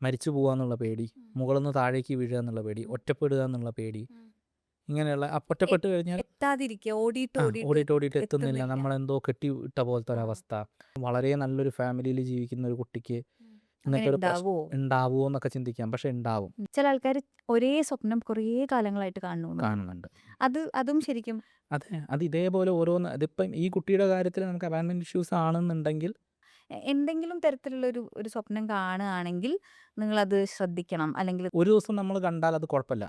മരിച്ചു പോവാന്നുള്ള പേടി, മുകളിൽ നിന്ന് താഴേക്ക് വീഴുക എന്നുള്ള പേടി, ഒറ്റപ്പെടുക എന്നുള്ള പേടി, ഇങ്ങനെയുള്ള ഒറ്റപ്പെട്ട് കഴിഞ്ഞാൽ എത്താതിരിക്കുക, ഓടിയിട്ട് ഓടിയിട്ട് ഓടിയിട്ട് ഓടിയിട്ട് എത്തുന്നില്ല, എത്തുന്നില്ല. നമ്മളെന്തോ കെട്ടി ഇട്ട പോലത്തെ ഒരവസ്ഥ. വളരെ നല്ലൊരു ഫാമിലിയിൽ ജീവിക്കുന്ന ഒരു കുട്ടിക്ക് അങ്ങനെ ഇങ്ങനത്തെ ഒരു പ്രശ്നം ഉണ്ടാവുമോ? ഉണ്ടാവുമോ എന്നൊക്കെ ചിന്തിക്കാം. പക്ഷെ ഉണ്ടാവും, ചില ആൾക്കാർ ഒരേ സ്വപ്നം കുറേ കാലങ്ങളായിട്ട് കാണുന്നുണ്ട്. കാണുന്നുണ്ട്. അതും ശരിക്കും അതെ, അത് ഇതേപോലെ ഓരോന്ന് ഇതിപ്പം ഈ കുട്ടിയുടെ കാര്യത്തിൽ നമുക്ക് അബാൻഡ്മെന്റ് ഇഷ്യൂസ് ആണെന്നുണ്ടെങ്കിൽ എന്തെങ്കിലും തരത്തിലുള്ള ഒരു സ്വപ്നം കാണുകയാണെങ്കിൽ നിങ്ങളത് ശ്രദ്ധിക്കണം. അല്ലെങ്കിൽ ഒരു ദിവസം നമ്മൾ കണ്ടാൽ അത് കുഴപ്പമില്ല,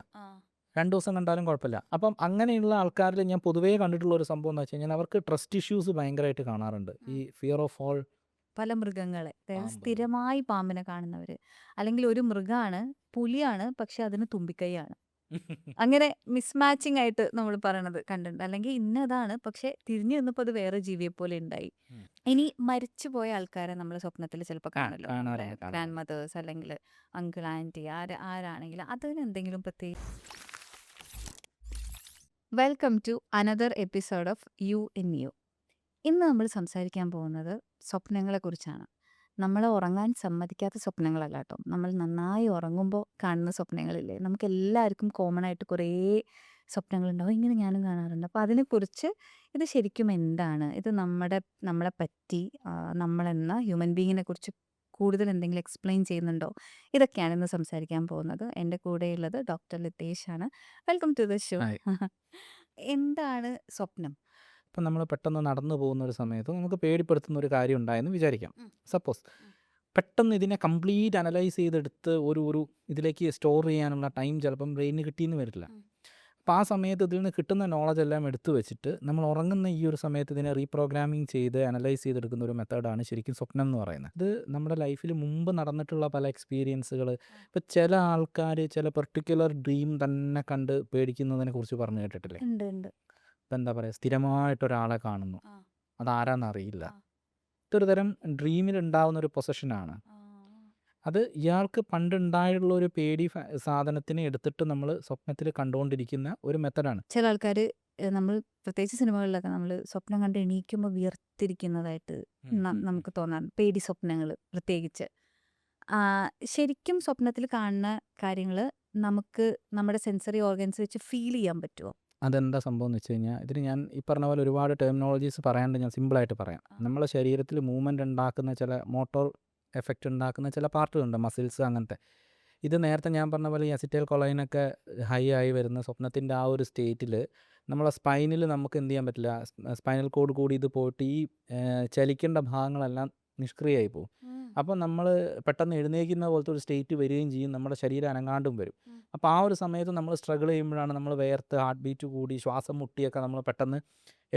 2 ദിവസം കണ്ടാലും കുഴപ്പമില്ല. അപ്പം അങ്ങനെയുള്ള ആൾക്കാരിൽ ഞാൻ പൊതുവേ കണ്ടിട്ടുള്ള ഒരു സംഭവം എന്ന് വെച്ച് കഴിഞ്ഞാൽ അവർക്ക് ട്രസ്റ്റ് ഇഷ്യൂസ് ഭയങ്കരമായിട്ട് കാണാറുണ്ട്. ഈ ഫിയർ ഓഫ് ഓൾ പല മൃഗങ്ങളെ, അതായത് പാമ്പ്. സ്ഥിരമായി പാമ്പിനെ കാണുന്നവര്, അല്ലെങ്കിൽ ഒരു മൃഗമാണ്, പുലിയാണ്, പക്ഷെ അതിന് തുമ്പിക്കൈയാണ്. അങ്ങനെ മിസ്മാച്ചിങ് ആയിട്ട് നമ്മൾ പറയണത് കണ്ടിട്ടുണ്ട്. അല്ലെങ്കിൽ ഇന്നതാണ്, പക്ഷെ തിരിഞ്ഞു നിന്നപ്പോൾ അത് വേറെ ജീവിയെ പോലെ ഉണ്ടായി. ഉം. ഇനി മരിച്ചുപോയ ആൾക്കാരെ നമ്മൾ സ്വപ്നത്തിൽ ചിലപ്പോൾ കാണുമല്ലോ, നമ്മുടെ കാണാറുണ്ട്, ഗ്രാൻഡ് കാണാറുണ്ട്. മദേഴ്സ് അല്ലെങ്കിൽ അങ്കിൾ ആൻറ്റി ആരാണെങ്കിലും അതിന് എന്തെങ്കിലും പ്രത്യേക. Welcome to another episode of you in you. ഇന്ന് നമ്മൾ സംസാരിക്കാൻ പോകുന്നത് സ്വപ്നങ്ങളെക്കുറിച്ചാണ്. നമ്മളെ ഉറങ്ങാൻ സമ്മതിക്കാത്ത സ്വപ്നങ്ങളല്ല കേട്ടോ. നമ്മൾ നന്നായി ഉറങ്ങുമ്പോൾ കാണുന്ന സ്വപ്നങ്ങളില്ലേ, നമുക്ക് എല്ലാവർക്കും കോമൺ ആയിട്ട് കുറേ സ്വപ്നങ്ങളുണ്ടാവും. ഇങ്ങനെ ഞാനും കാണാറുണ്ട്. അപ്പോൾ അതിനെക്കുറിച്ച് ഇത് ശരിക്കും എന്താണ്, ഇത് നമ്മളെ പറ്റി, നമ്മളെന്ന ഹ്യൂമൻ ബീങ്ങിനെ കുറിച്ച് കൂടുതൽ എന്തെങ്കിലും എക്സ്പ്ലെയിൻ ചെയ്യുന്നുണ്ടോ, ഇതൊക്കെയാണ് ഇന്ന് സംസാരിക്കാൻ പോകുന്നത്. എൻ്റെ കൂടെയുള്ളത് ഡോക്ടർ ലിതേഷാണ്. Welcome to the show. ആയി. എന്താണ് സ്വപ്നം? ഇപ്പം നമ്മൾ പെട്ടെന്ന് നടന്നു പോകുന്ന ഒരു സമയത്ത് നമുക്ക് പേടിപ്പെടുത്തുന്ന ഒരു കാര്യം ഉണ്ടായെന്ന് വിചാരിക്കാം. സപ്പോസ് പെട്ടെന്ന് ഇതിനെ കംപ്ലീറ്റ് അനലൈസ് ചെയ്തെടുത്ത് ഒരു ഇതിലേക്ക് സ്റ്റോർ ചെയ്യാനുള്ള ടൈം ചിലപ്പം ബ്രെയിനിന് കിട്ടിയെന്ന് വരില്ല. അപ്പോൾ ആ സമയത്ത് ഇതിൽ നിന്ന് കിട്ടുന്ന നോളജ് എല്ലാം എടുത്തു വെച്ചിട്ട് നമ്മൾ ഉറങ്ങുന്ന ഈ ഒരു സമയത്ത് ഇതിനെ റീപ്രോഗ്രാമിങ് ചെയ്ത് അനലൈസ് ചെയ്തെടുക്കുന്ന ഒരു മെത്തേഡാണ് ശരിക്കും സ്വപ്നം എന്ന് പറയുന്നത്. ഇത് നമ്മുടെ ലൈഫിൽ മുമ്പ് നടന്നിട്ടുള്ള പല എക്സ്പീരിയൻസുകൾ, ഇപ്പോൾ ചില ആൾക്കാർ ചില പെർട്ടിക്കുലർ ഡ്രീം തന്നെ കണ്ട് പേടിക്കുന്നതിനെ കുറിച്ച് പറഞ്ഞു കേട്ടിട്ടില്ലേ? ഉണ്ട് ഉണ്ട്. ഇപ്പം എന്താ പറയുക, സ്ഥിരമായിട്ടൊരാളെ കാണുന്നു, അതാരാന്നറിയില്ല. ഇതൊരു തരം ഡ്രീമിൽ ഉണ്ടാവുന്ന ഒരു പൊസഷനാണ്. അത് ഇയാൾക്ക് പണ്ടുണ്ടായിട്ടുള്ള ഒരു പേടി സാധനത്തിനെ എടുത്തിട്ട് നമ്മൾ സ്വപ്നത്തിൽ കണ്ടുകൊണ്ടിരിക്കുന്ന ഒരു മെത്തഡാണ്. ചില ആൾക്കാർ, നമ്മൾ പ്രത്യേകിച്ച് സിനിമകളിലൊക്കെ നമ്മൾ സ്വപ്നം കണ്ട് എണീക്കുമ്പോൾ വിയർത്തിരിക്കുന്നതായിട്ട് നമുക്ക് തോന്നാറുണ്ട്. പേടി സ്വപ്നങ്ങൾ പ്രത്യേകിച്ച്. ശരിക്കും സ്വപ്നത്തിൽ കാണുന്ന കാര്യങ്ങൾ നമുക്ക് നമ്മുടെ സെൻസറി ഓർഗൻസ് വെച്ച് ഫീൽ ചെയ്യാൻ പറ്റുമോ? അതെന്താ സംഭവം എന്ന് വെച്ച് കഴിഞ്ഞാൽ, ഇതിന് ഞാൻ ഈ പറഞ്ഞ പോലെ ഒരുപാട് ടെർമിനോളജീസ് പറയാണ്ട് ഞാൻ സിമ്പിളായിട്ട് പറയാം. നമ്മളെ ശരീരത്തിൽ മൂവ്മെൻറ്റ് ഉണ്ടാക്കുന്ന ചില മോട്ടോർ എഫക്റ്റ് ഉണ്ടാക്കുന്ന ചില പാർട്ടുകളുണ്ട്, മസിൽസ് അങ്ങനത്തെ. ഇത് നേരത്തെ ഞാൻ പറഞ്ഞ പോലെ ഈ അസിറ്റൈൽ കൊളൈനൊക്കെ ഹൈ ആയി വരുന്ന സ്വപ്നത്തിൻ്റെ ആ ഒരു സ്റ്റേറ്റിൽ നമ്മളെ സ്പൈനിൽ നമുക്ക് എന്ത് ചെയ്യാൻ പറ്റില്ല, സ്പൈനൽ കോഡ് കൂടി ഇത് പോയിട്ട് ഈ ചലിക്കേണ്ട ഭാഗങ്ങളെല്ലാം നിഷ്ക്രിയമായി പോകും. അപ്പോൾ നമ്മൾ പെട്ടെന്ന് എഴുന്നേൽക്കുന്ന പോലത്തെ ഒരു സ്റ്റേറ്റ് വരികയും ചെയ്യും, നമ്മുടെ ശരീരം അനങ്ങാണ്ടും വരും. അപ്പോൾ ആ ഒരു സമയത്ത് നമ്മൾ സ്ട്രഗിൾ ചെയ്യുമ്പോഴാണ് നമ്മൾ വേർത്ത് ഹാർട്ട് ബീറ്റ് കൂടി ശ്വാസം മുട്ടിയൊക്കെ നമ്മൾ പെട്ടെന്ന്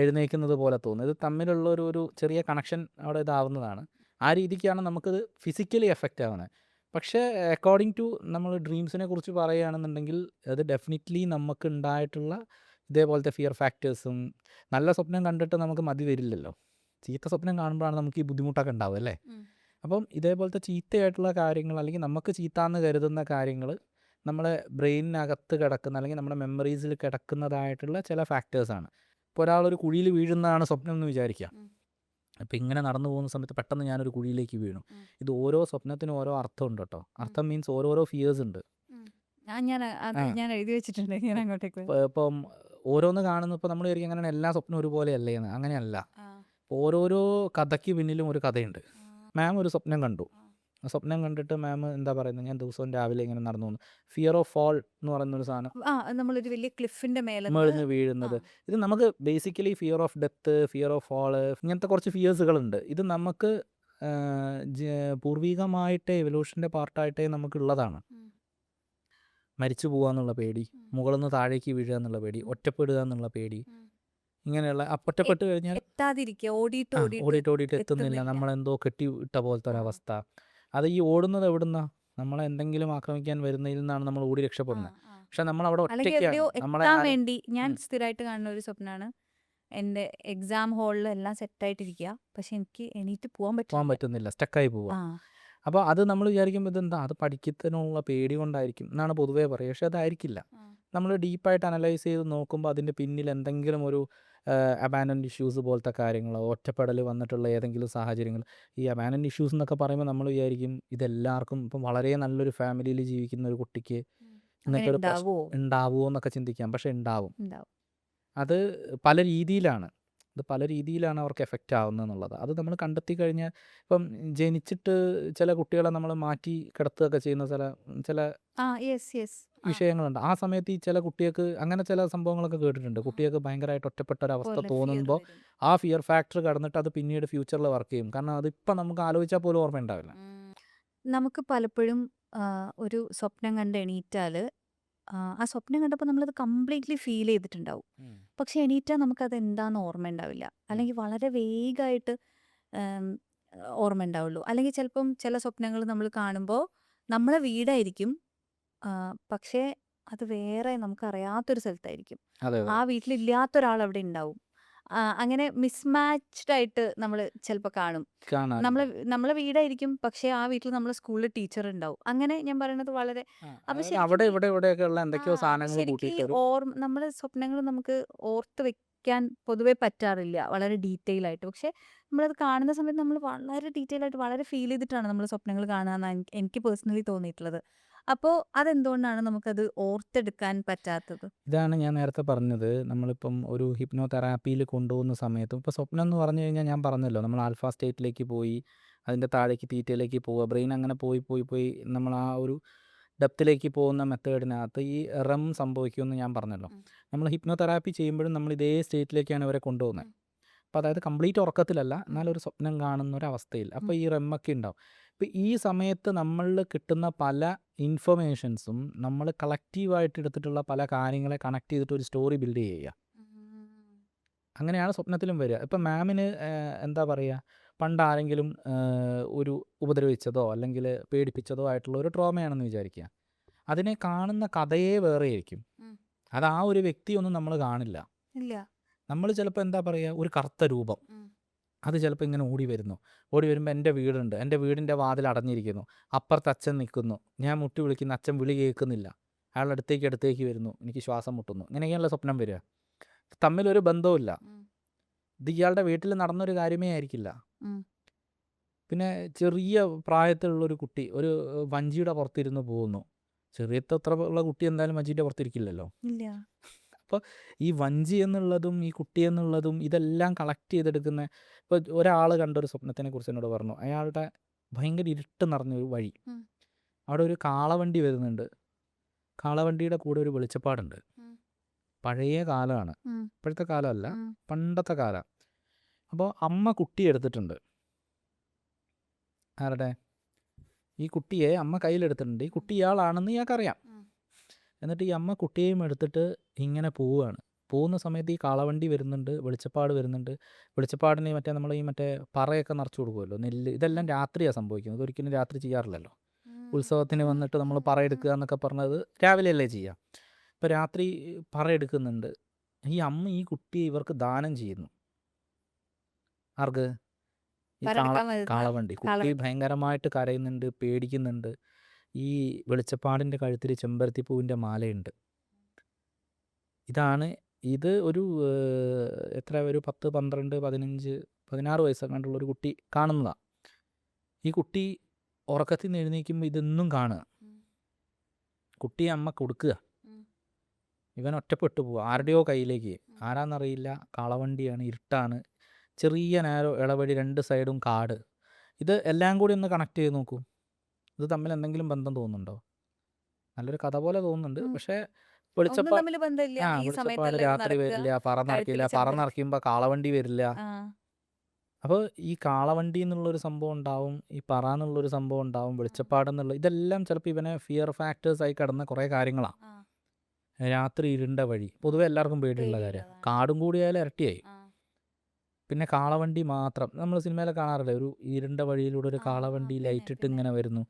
എഴുന്നേൽക്കുന്നത് പോലെ തോന്നും. ഇത് തമ്മിലുള്ള ഒരു ചെറിയ കണക്ഷൻ അവിടെ ഇതാവുന്നതാണ്. ആ രീതിക്കാണ് നമുക്കത് ഫിസിക്കലി എഫക്റ്റ് ആവുന്നത്. പക്ഷേ അക്കോർഡിംഗ് ടു നമ്മൾ ഡ്രീംസിനെ കുറിച്ച് പറയുകയാണെന്നുണ്ടെങ്കിൽ അത് ഡെഫിനറ്റ്ലി നമുക്ക് ഉണ്ടായിട്ടുള്ള ഇതേപോലത്തെ ഫിയർ ഫാക്ടേഴ്സും. നല്ല സ്വപ്നം കണ്ടിട്ട് നമുക്ക് മതി വരില്ലല്ലോ, ചീത്ത സ്വപ്നം കാണുമ്പോഴാണ് നമുക്ക് ഈ ബുദ്ധിമുട്ടൊക്കെ ഉണ്ടാവുക അല്ലേ. അപ്പം ഇതേപോലത്തെ ചീത്തയായിട്ടുള്ള കാര്യങ്ങൾ അല്ലെങ്കിൽ നമുക്ക് ചീത്താന്ന് കരുതുന്ന കാര്യങ്ങൾ നമ്മളെ ബ്രെയിനിനകത്ത് കിടക്കുന്ന അല്ലെങ്കിൽ നമ്മുടെ മെമ്മറീസിൽ കിടക്കുന്നതായിട്ടുള്ള ചില ഫാക്ടേഴ്സാണ്. ഇപ്പോൾ ഒരാളൊരു കുഴിയിൽ വീഴുന്നതാണ് സ്വപ്നം എന്ന് വിചാരിക്കുക. അപ്പോൾ ഇങ്ങനെ നടന്നു പോകുന്ന സമയത്ത് പെട്ടെന്ന് ഞാനൊരു കുഴിയിലേക്ക് വീണു. ഇത് ഓരോ സ്വപ്നത്തിനും ഓരോ അർത്ഥമുണ്ട് കേട്ടോ. അർത്ഥം മീൻസ് ഓരോരോ ഫിയേഴ്സ് ഉണ്ട്. ഞാൻ എഴുതി വെച്ചിട്ടുണ്ട്, ഞാൻ അങ്ങോട്ടേക്ക്. ഇപ്പം ഓരോന്ന് കാണുന്നു, ഇപ്പോൾ നമ്മൾ വിചാരിക്കും അങ്ങനെ എല്ലാ സ്വപ്നവും ഒരുപോലെ അല്ലേ എന്ന്. അങ്ങനെയല്ല, ഓരോരോ കഥയ്ക്ക് പിന്നിലും ഒരു കഥയുണ്ട്. മാം ഒരു സ്വപ്നം കണ്ടു. ആ സ്വപ്നം കണ്ടിട്ട് മാം എന്താ പറയുന്നത്, ഞാൻ ദിവസവും രാവിലെ ഇങ്ങനെ നടന്നു പോകുന്നു. ഫിയർ ഓഫ് ഫാൾ എന്ന് പറയുന്നൊരു സാധനം, നമ്മളൊരു വലിയ ക്ലിഫിന്റെ മേളിന്ന് വീഴുന്നത്. ഇത് നമുക്ക് basically fear of death, fear of fall, ഇങ്ങനത്തെ കുറച്ച് ഫിയേഴ്സുകളുണ്ട്. ഇത് നമുക്ക് പൂർവികമായിട്ടേ എവല്യൂഷൻ്റെ പാർട്ടായിട്ടേ നമുക്കുള്ളതാണ്. മരിച്ചു പോകാന്നുള്ള പേടി, മുകളിൽ നിന്ന് താഴേക്ക് വീഴുക എന്നുള്ള പേടി, ഒറ്റപ്പെടുക എന്നുള്ള പേടി, ഇങ്ങനെയുള്ള ഒറ്റപ്പെട്ട് കഴിഞ്ഞാൽ എത്താതിരിക്കുക, ഓടിയിട്ട് ഓടിയിട്ട് ഓടിയിട്ട് എത്തുന്നില്ല, നമ്മളെന്തോ കെട്ടി ഇട്ട പോലത്തെ ഒരവസ്ഥ. അത് ഈ ഓടുന്നത് എവിടുന്നാ, നമ്മളെ എന്തെങ്കിലും ആക്രമിക്കാൻ വരുന്നതിൽ നിന്നാണ് നമ്മൾ ഓടി രക്ഷപ്പെടുന്നത്. പക്ഷെ നമ്മളവിടെ ഒറ്റയ്ക്കാണ്. നമ്മളെ എത്താൻ വേണ്ടി ഞാൻ സ്ഥിരമായിട്ട് കാണുന്ന ഒരു സ്വപ്നമാണ്, എൻ്റെ എക്സാം ഹാളിൽ എല്ലാം സെറ്റായിട്ടിരിക്കുക, പക്ഷെ എനിക്ക് എണീറ്റ് പോകാൻ പറ്റുന്നില്ല, സ്റ്റക്കായി പോവുക. അപ്പോൾ അത് നമ്മൾ വിചാരിക്കുമ്പോൾ ഇതെന്താ, അത് പഠിക്കത്തിനുള്ള പേടി കൊണ്ടായിരിക്കും എന്നാണ് പൊതുവേ പറയുക. പക്ഷെ അതായിരിക്കില്ല. നമ്മൾ ഡീപ്പായിട്ട് അനലൈസ് ചെയ്ത് നോക്കുമ്പോൾ അതിൻ്റെ പിന്നിൽ എന്തെങ്കിലും ഒരു അബാൻഡൻഡ് ഇഷ്യൂസ് പോലത്തെ കാര്യങ്ങൾ, ഒറ്റപ്പെടൽ വന്നിട്ടുള്ള ഏതെങ്കിലും സാഹചര്യങ്ങൾ. ഈ അബാൻഡൻഡ് ഇഷ്യൂസ് എന്നൊക്കെ പറയുമ്പോൾ നമ്മൾ വിചാരിക്കും ഇതെല്ലാവർക്കും ഇപ്പം വളരെ നല്ലൊരു ഫാമിലിയിൽ ജീവിക്കുന്ന ഒരു കുട്ടിക്ക് അങ്ങനെ ഇങ്ങനത്തെ ഒരു പ്രശ്നം ഉണ്ടാവുമോ? ഉണ്ടാവുമോ എന്നൊക്കെ ചിന്തിക്കാം. പക്ഷെ ഉണ്ടാവും. ഉണ്ടാവും. അത് പല രീതിയിലാണ്. അത് പല രീതിയിലാണ് അവർക്ക് എഫക്റ്റ് ആവുന്നതെന്നുള്ളത്. അത് നമ്മൾ കണ്ടെത്തി കഴിഞ്ഞാൽ ഇപ്പം ജനിച്ചിട്ട് ചില കുട്ടികളെ നമ്മൾ മാറ്റി കിടത്തുകയൊക്കെ ചെയ്യുന്ന ചില യെസ്. വിഷയങ്ങളുണ്ട്. ആ സമയത്ത് ഈ ചില കുട്ടികൾക്ക് അങ്ങനെ ചില സംഭവങ്ങളൊക്കെ കേട്ടിട്ടുണ്ട്. കുട്ടികൾക്ക് ഭയങ്കരമായിട്ട് ഒറ്റപ്പെട്ട ഒരവസ്ഥ പോലെ ഫിയർ തോന്നുമ്പോൾ വരും. ആ ഫിയർ ഫാക്ടർ കടന്നിട്ട് അത് പിന്നീട് ഫ്യൂച്ചറിൽ വർക്ക് ചെയ്യും. കാരണം അതിപ്പം നമുക്ക് ആലോചിച്ചാൽ പോലും ഓർമ്മ ഉണ്ടാവില്ല. നമുക്ക് പലപ്പോഴും ഒരു സ്വപ്നം കണ്ട് എണീറ്റാൽ ആ സ്വപ്നം കണ്ടപ്പോൾ നമ്മളത് കംപ്ലീറ്റ്ലി ഫീൽ ചെയ്തിട്ടുണ്ടാവും. പക്ഷെ എണീറ്റാൽ നമുക്കത് എന്താണെന്ന് ഓർമ്മ ഉണ്ടാവില്ല. അല്ലെങ്കിൽ വളരെ വേഗമായിട്ട് ഓർമ്മ ഉണ്ടാവുള്ളൂ. അല്ലെങ്കിൽ ചിലപ്പം ചില സ്വപ്നങ്ങൾ നമ്മൾ കാണുമ്പോൾ നമ്മളെ വീടായിരിക്കും, പക്ഷേ അത് വേറെ നമുക്കറിയാത്തൊരു സ്ഥലത്തായിരിക്കും. അതെ അതെ ആ വീട്ടിലില്ലാത്തൊരാൾ അവിടെ ഉണ്ടാവും. അങ്ങനെ മിസ്മാച്ച്ഡ് ആയിട്ട് നമ്മൾ ചിലപ്പോൾ കാണും. കാണാറുണ്ട്. നമ്മളെ വീടായിരിക്കും, പക്ഷേ ആ വീട്ടിൽ നമ്മളെ സ്കൂളിൽ ടീച്ചർ ഉണ്ടാവും. അങ്ങനെ ഞാൻ പറയണത് വളരെ അപ്പൊ അതായത് ശരിക്കും അവിടെ ഇവിടെ ഇവിടെയൊക്കെ ഉള്ള ആ എന്തൊക്കെയോ അപ്പൊ സാധനങ്ങൾ ശരിക്കും ഈ കൂട്ടിയിട്ടൊരു നമ്മുടെ സ്വപ്നങ്ങൾ നമുക്ക് ഓർത്ത് വെക്കാൻ പൊതുവെ പറ്റാറില്ല വളരെ ഡീറ്റെയിൽ ആയിട്ട്. പക്ഷെ നമ്മളത് കാണുന്ന സമയത്ത് നമ്മൾ വളരെ ഡീറ്റെയിൽ ആയിട്ട് വളരെ ഫീൽ ചെയ്തിട്ടാണ് നമ്മൾ സ്വപ്നങ്ങൾ കാണുക എന്നാണ് എനിക്ക് പേഴ്സണലി തോന്നിയിട്ടുള്ളത്. അപ്പോൾ അതെന്തുകൊണ്ടാണ് നമുക്കത് ഓർത്തെടുക്കാൻ പറ്റാത്തത്? ഇതാണ് ഞാൻ നേരത്തെ പറഞ്ഞത്. നമ്മളിപ്പം ഒരു ഹിപ്നോ തെറാപ്പിയിൽ കൊണ്ടുപോകുന്ന സമയത്തും ഇപ്പോൾ സ്വപ്നം എന്ന് പറഞ്ഞു കഴിഞ്ഞാൽ ഞാൻ പറഞ്ഞല്ലോ, നമ്മൾ ആൽഫ സ്റ്റേറ്റിലേക്ക് പോയി അതിൻ്റെ താഴേക്ക് തീറ്റയിലേക്ക് പോവുക, ബ്രെയിൻ അങ്ങനെ പോയി നമ്മൾ ആ ഒരു ഡെപ്തിലേക്ക് പോകുന്ന മെത്തേഡിനകത്ത് ഈ റെം സംഭവിക്കുമെന്ന് ഞാൻ പറഞ്ഞല്ലോ. നമ്മൾ ഹിപ്നോ തെറാപ്പി ചെയ്യുമ്പോഴും നമ്മൾ ഇതേ സ്റ്റേറ്റിലേക്കാണ് ഇവരെ കൊണ്ടുപോകുന്നത്. അപ്പോൾ അതായത് കംപ്ലീറ്റ് ഉറക്കത്തിലല്ല, എന്നാലൊരു സ്വപ്നം കാണുന്ന ഒരവസ്ഥയിൽ. അപ്പോൾ ഈ റെമ്മൊക്കെ ഉണ്ടാവും. ഇപ്പോൾ ഈ സമയത്ത് നമ്മളിൽ കിട്ടുന്ന പല ഇൻഫർമേഷൻസും നമ്മൾ കളക്റ്റീവായിട്ട് എടുത്തിട്ടുള്ള പല കാര്യങ്ങളെ കണക്ട് ചെയ്തിട്ട് ഒരു സ്റ്റോറി ബിൽഡ് ചെയ്യുക. അങ്ങനെയാണ് സ്വപ്നത്തിലും വരിക. ഇപ്പം മാമിന് എന്താ പറയുക, പണ്ട് ആരെങ്കിലും ഒരു ഉപദ്രവിച്ചതോ അല്ലെങ്കിൽ പേടിപ്പിച്ചതോ ആയിട്ടുള്ള ഒരു ട്രോമയാണെന്ന് വിചാരിക്കുക. അതിനെ കാണുന്ന കഥയെ വേറെ ആയിരിക്കും. അത് ആ ഒരു വ്യക്തിയൊന്നും നമ്മൾ കാണില്ല. ഇല്ല. നമ്മൾ ചിലപ്പോൾ എന്താ പറയുക, ഒരു കറുത്ത രൂപം അത് ചിലപ്പോൾ ഇങ്ങനെ ഓടി വരുമ്പോൾ എൻ്റെ വീടുണ്ട്, എൻ്റെ വീടിൻ്റെ വാതിൽ അടഞ്ഞിരിക്കുന്നു, അപ്പുറത്ത് അച്ഛൻ നിൽക്കുന്നു, ഞാൻ മുട്ടി വിളിക്കുന്നു, അച്ഛൻ വിളി കേൾക്കുന്നില്ല, അയാൾ അടുത്തേക്ക് വരുന്നു, എനിക്ക് ശ്വാസം മുട്ടുന്നു, ഇങ്ങനെയൊക്കെയുള്ള സ്വപ്നം വരിക. തമ്മിലൊരു ബന്ധവുമില്ല. ഇത് ഇയാളുടെ വീട്ടിൽ നടന്നൊരു കാര്യമേ ആയിരിക്കില്ല. പിന്നെ ചെറിയ പ്രായത്തിലുള്ളൊരു കുട്ടി ഒരു വഞ്ചിയുടെ പുറത്തിരുന്ന് പോകുന്നു. ചെറിയത്ര ഉള്ള കുട്ടി എന്തായാലും വഞ്ചിയുടെ പുറത്തിരിക്കില്ലല്ലോ. ഇല്ല. അപ്പോൾ ഈ വഞ്ചി എന്നുള്ളതും ഈ കുട്ടി എന്നുള്ളതും ഇതെല്ലാം കളക്ട് ചെയ്തെടുക്കുന്ന, ഇപ്പോൾ ഒരാൾ കണ്ടൊരു സ്വപ്നത്തിനെ കുറിച്ച് എന്നോട് പറഞ്ഞു. അയാളുടെ ഭയങ്കര ഇരുട്ട് നിറഞ്ഞൊരു വഴി, അവിടെ ഒരു കാളവണ്ടി വരുന്നുണ്ട്, കാളവണ്ടിയുടെ കൂടെ ഒരു വെളിച്ചപ്പാടുണ്ട്. പഴയ കാലമാണ്, ഇപ്പോഴത്തെ കാലമല്ല, പണ്ടത്തെ കാലം. അപ്പോൾ അമ്മ കുട്ടിയെ എടുത്തിട്ടുണ്ട്. ആരുടെ? ഈ കുട്ടിയെ അമ്മ കയ്യിലെടുത്തിട്ടുണ്ട്. ഈ കുട്ടി ഇയാളാണെന്ന് ഇയാൾക്കറിയാം. എന്നിട്ട് ഈ അമ്മ കുട്ടിയെയും എടുത്തിട്ട് ഇങ്ങനെ പോവുകയാണ്. പോകുന്ന സമയത്ത് ഈ കാളവണ്ടി വരുന്നുണ്ട്, വെളിച്ചപ്പാട് വരുന്നുണ്ട്. വെളിച്ചപ്പാടിന് നമ്മൾ ഈ പറയൊക്കെ നിറച്ച് കൊടുക്കുമല്ലോ, നെല്ല്. ഇതെല്ലാം രാത്രിയാണ് സംഭവിക്കുന്നത്, ഒരിക്കലും രാത്രി ചെയ്യാറില്ലല്ലോ. ഉത്സവത്തിന് വന്നിട്ട് നമ്മൾ പറയെടുക്കുക എന്നൊക്കെ പറഞ്ഞത് രാവിലെയല്ലേ ചെയ്യുക. ഇപ്പോൾ രാത്രി പറയെടുക്കുന്നുണ്ട്. ഈ അമ്മ ഈ കുട്ടിയെ ഇവർക്ക് ദാനം ചെയ്യുന്നു. ആർക്ക്? ഈ കാളവണ്ടി. കുട്ടി ഭയങ്കരമായിട്ട് കരയുന്നുണ്ട്, പേടിക്കുന്നുണ്ട്. ഈ വെളിച്ചപ്പാടിൻ്റെ കഴുത്തിൽ ചെമ്പരത്തിപ്പൂവിൻ്റെ മാലയുണ്ട്. ഇത് ഒരു ഒരു 10, 12, 15, 16 വയസ്സെങ്ങാണ്ടുള്ളൊരു കുട്ടി കാണുന്നതാണ്. ഈ കുട്ടി ഉറക്കത്തിൽ നിന്ന് എഴുന്നേൽക്കുമ്പോൾ ഇതൊന്നും കാണുക. കുട്ടിയെ അമ്മ കൊടുക്കുക. ഇവൻ ഒറ്റപ്പെട്ടു പോവുക ആരുടെയോ കയ്യിലേക്ക്. ആരാന്നറിയില്ല. കാളവണ്ടിയാണ്, ഇരുട്ടാണ്, ചെറിയ നേരോ ഇളവഴി, 2 സൈഡും കാട്. ഇത് എല്ലാം കൂടി ഒന്ന് കണക്ട് ചെയ്ത് നോക്കൂ. ഇത് തമ്മിൽ എന്തെങ്കിലും ബന്ധം തോന്നുന്നുണ്ടോ? നല്ലൊരു കഥ പോലെ തോന്നുന്നുണ്ട്. പക്ഷേ വെളിച്ചപ്പാട് രാത്രി വരില്ല, പറ നിറയ്ക്കില്ല, പറ നിറയ്ക്കുമ്പോൾ കാളവണ്ടി വരില്ല. അപ്പോൾ ഈ കാളവണ്ടി എന്നുള്ളൊരു സംഭവം ഉണ്ടാവും, ഈ പറ എന്നുള്ളൊരു സംഭവം ഉണ്ടാവും, വെളിച്ചപ്പാടെന്നുള്ള ഇതെല്ലാം ചിലപ്പോൾ ഇവനെ ഫിയർ ഫാക്ടേഴ്സായി കിടന്ന കുറേ കാര്യങ്ങളാണ്. രാത്രി ഇരുണ്ട വഴി പൊതുവെ എല്ലാവർക്കും പേടിയുള്ള കാര്യമാണ്. കാടും കൂടിയായാലും ഇരട്ടിയായി. പിന്നെ കാളവണ്ടി മാത്രം നമ്മൾ സിനിമയിലൊക്കെ കാണാറില്ലേ, ഒരു ഇരുണ്ട വഴിയിലൂടെ ഒരു കാളവണ്ടി ലൈറ്റിട്ട് ഇങ്ങനെ വരുന്നു.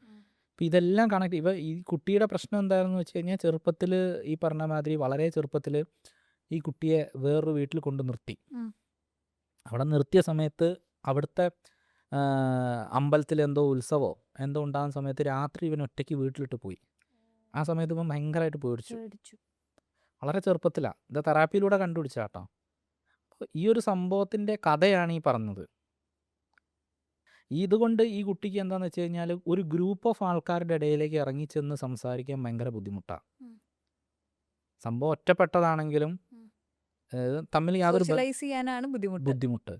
അപ്പോൾ ഇതെല്ലാം കണക്ട്. ഈ കുട്ടിയുടെ പ്രശ്നം എന്താണെന്ന് വെച്ച് കഴിഞ്ഞാൽ, ചെറുപ്പത്തിൽ ഈ പറഞ്ഞ മാതിരി വളരെ ചെറുപ്പത്തിൽ ഈ കുട്ടിയെ വേറൊരു വീട്ടിൽ കൊണ്ട് നിർത്തി. അവിടെ നിർത്തിയ സമയത്ത് അവിടുത്തെ അമ്പലത്തിൽ എന്തോ ഉത്സവമോ എന്തോ ഉണ്ടാകുന്ന സമയത്ത് രാത്രി ഇവൻ ഒറ്റയ്ക്ക് വീട്ടിലിട്ട് പോയി. ആ സമയത്ത് ഇവൻ ഭയങ്കരമായിട്ട് പേടിച്ചു. വളരെ ചെറുപ്പത്തിലാണ്. ഇത് തെറാപ്പിയിലൂടെ കണ്ടുപിടിച്ച കേട്ടോ. ഈ ഒരു സംഭവത്തിൻ്റെ കഥയാണ് ഈ പറഞ്ഞത്. ഇതുകൊണ്ട് ഈ കുട്ടിക്ക് എന്താണെന്ന് വെച്ച് കഴിഞ്ഞാൽ ഒരു ഗ്രൂപ്പ് ഓഫ് ആൾക്കാരുടെ ഇടയിലേക്ക് ഇറങ്ങിച്ചെന്ന് സംസാരിക്കാൻ ഭയങ്കര ബുദ്ധിമുട്ടാണ്. ഉം. സംഭവം ഒറ്റപ്പെട്ടതാണെങ്കിലും ഉം. തമ്മിൽ യാതൊരു സോഷ്യലൈസ് ചെയ്യാനാണ് ബുദ്ധിമുട്ട്.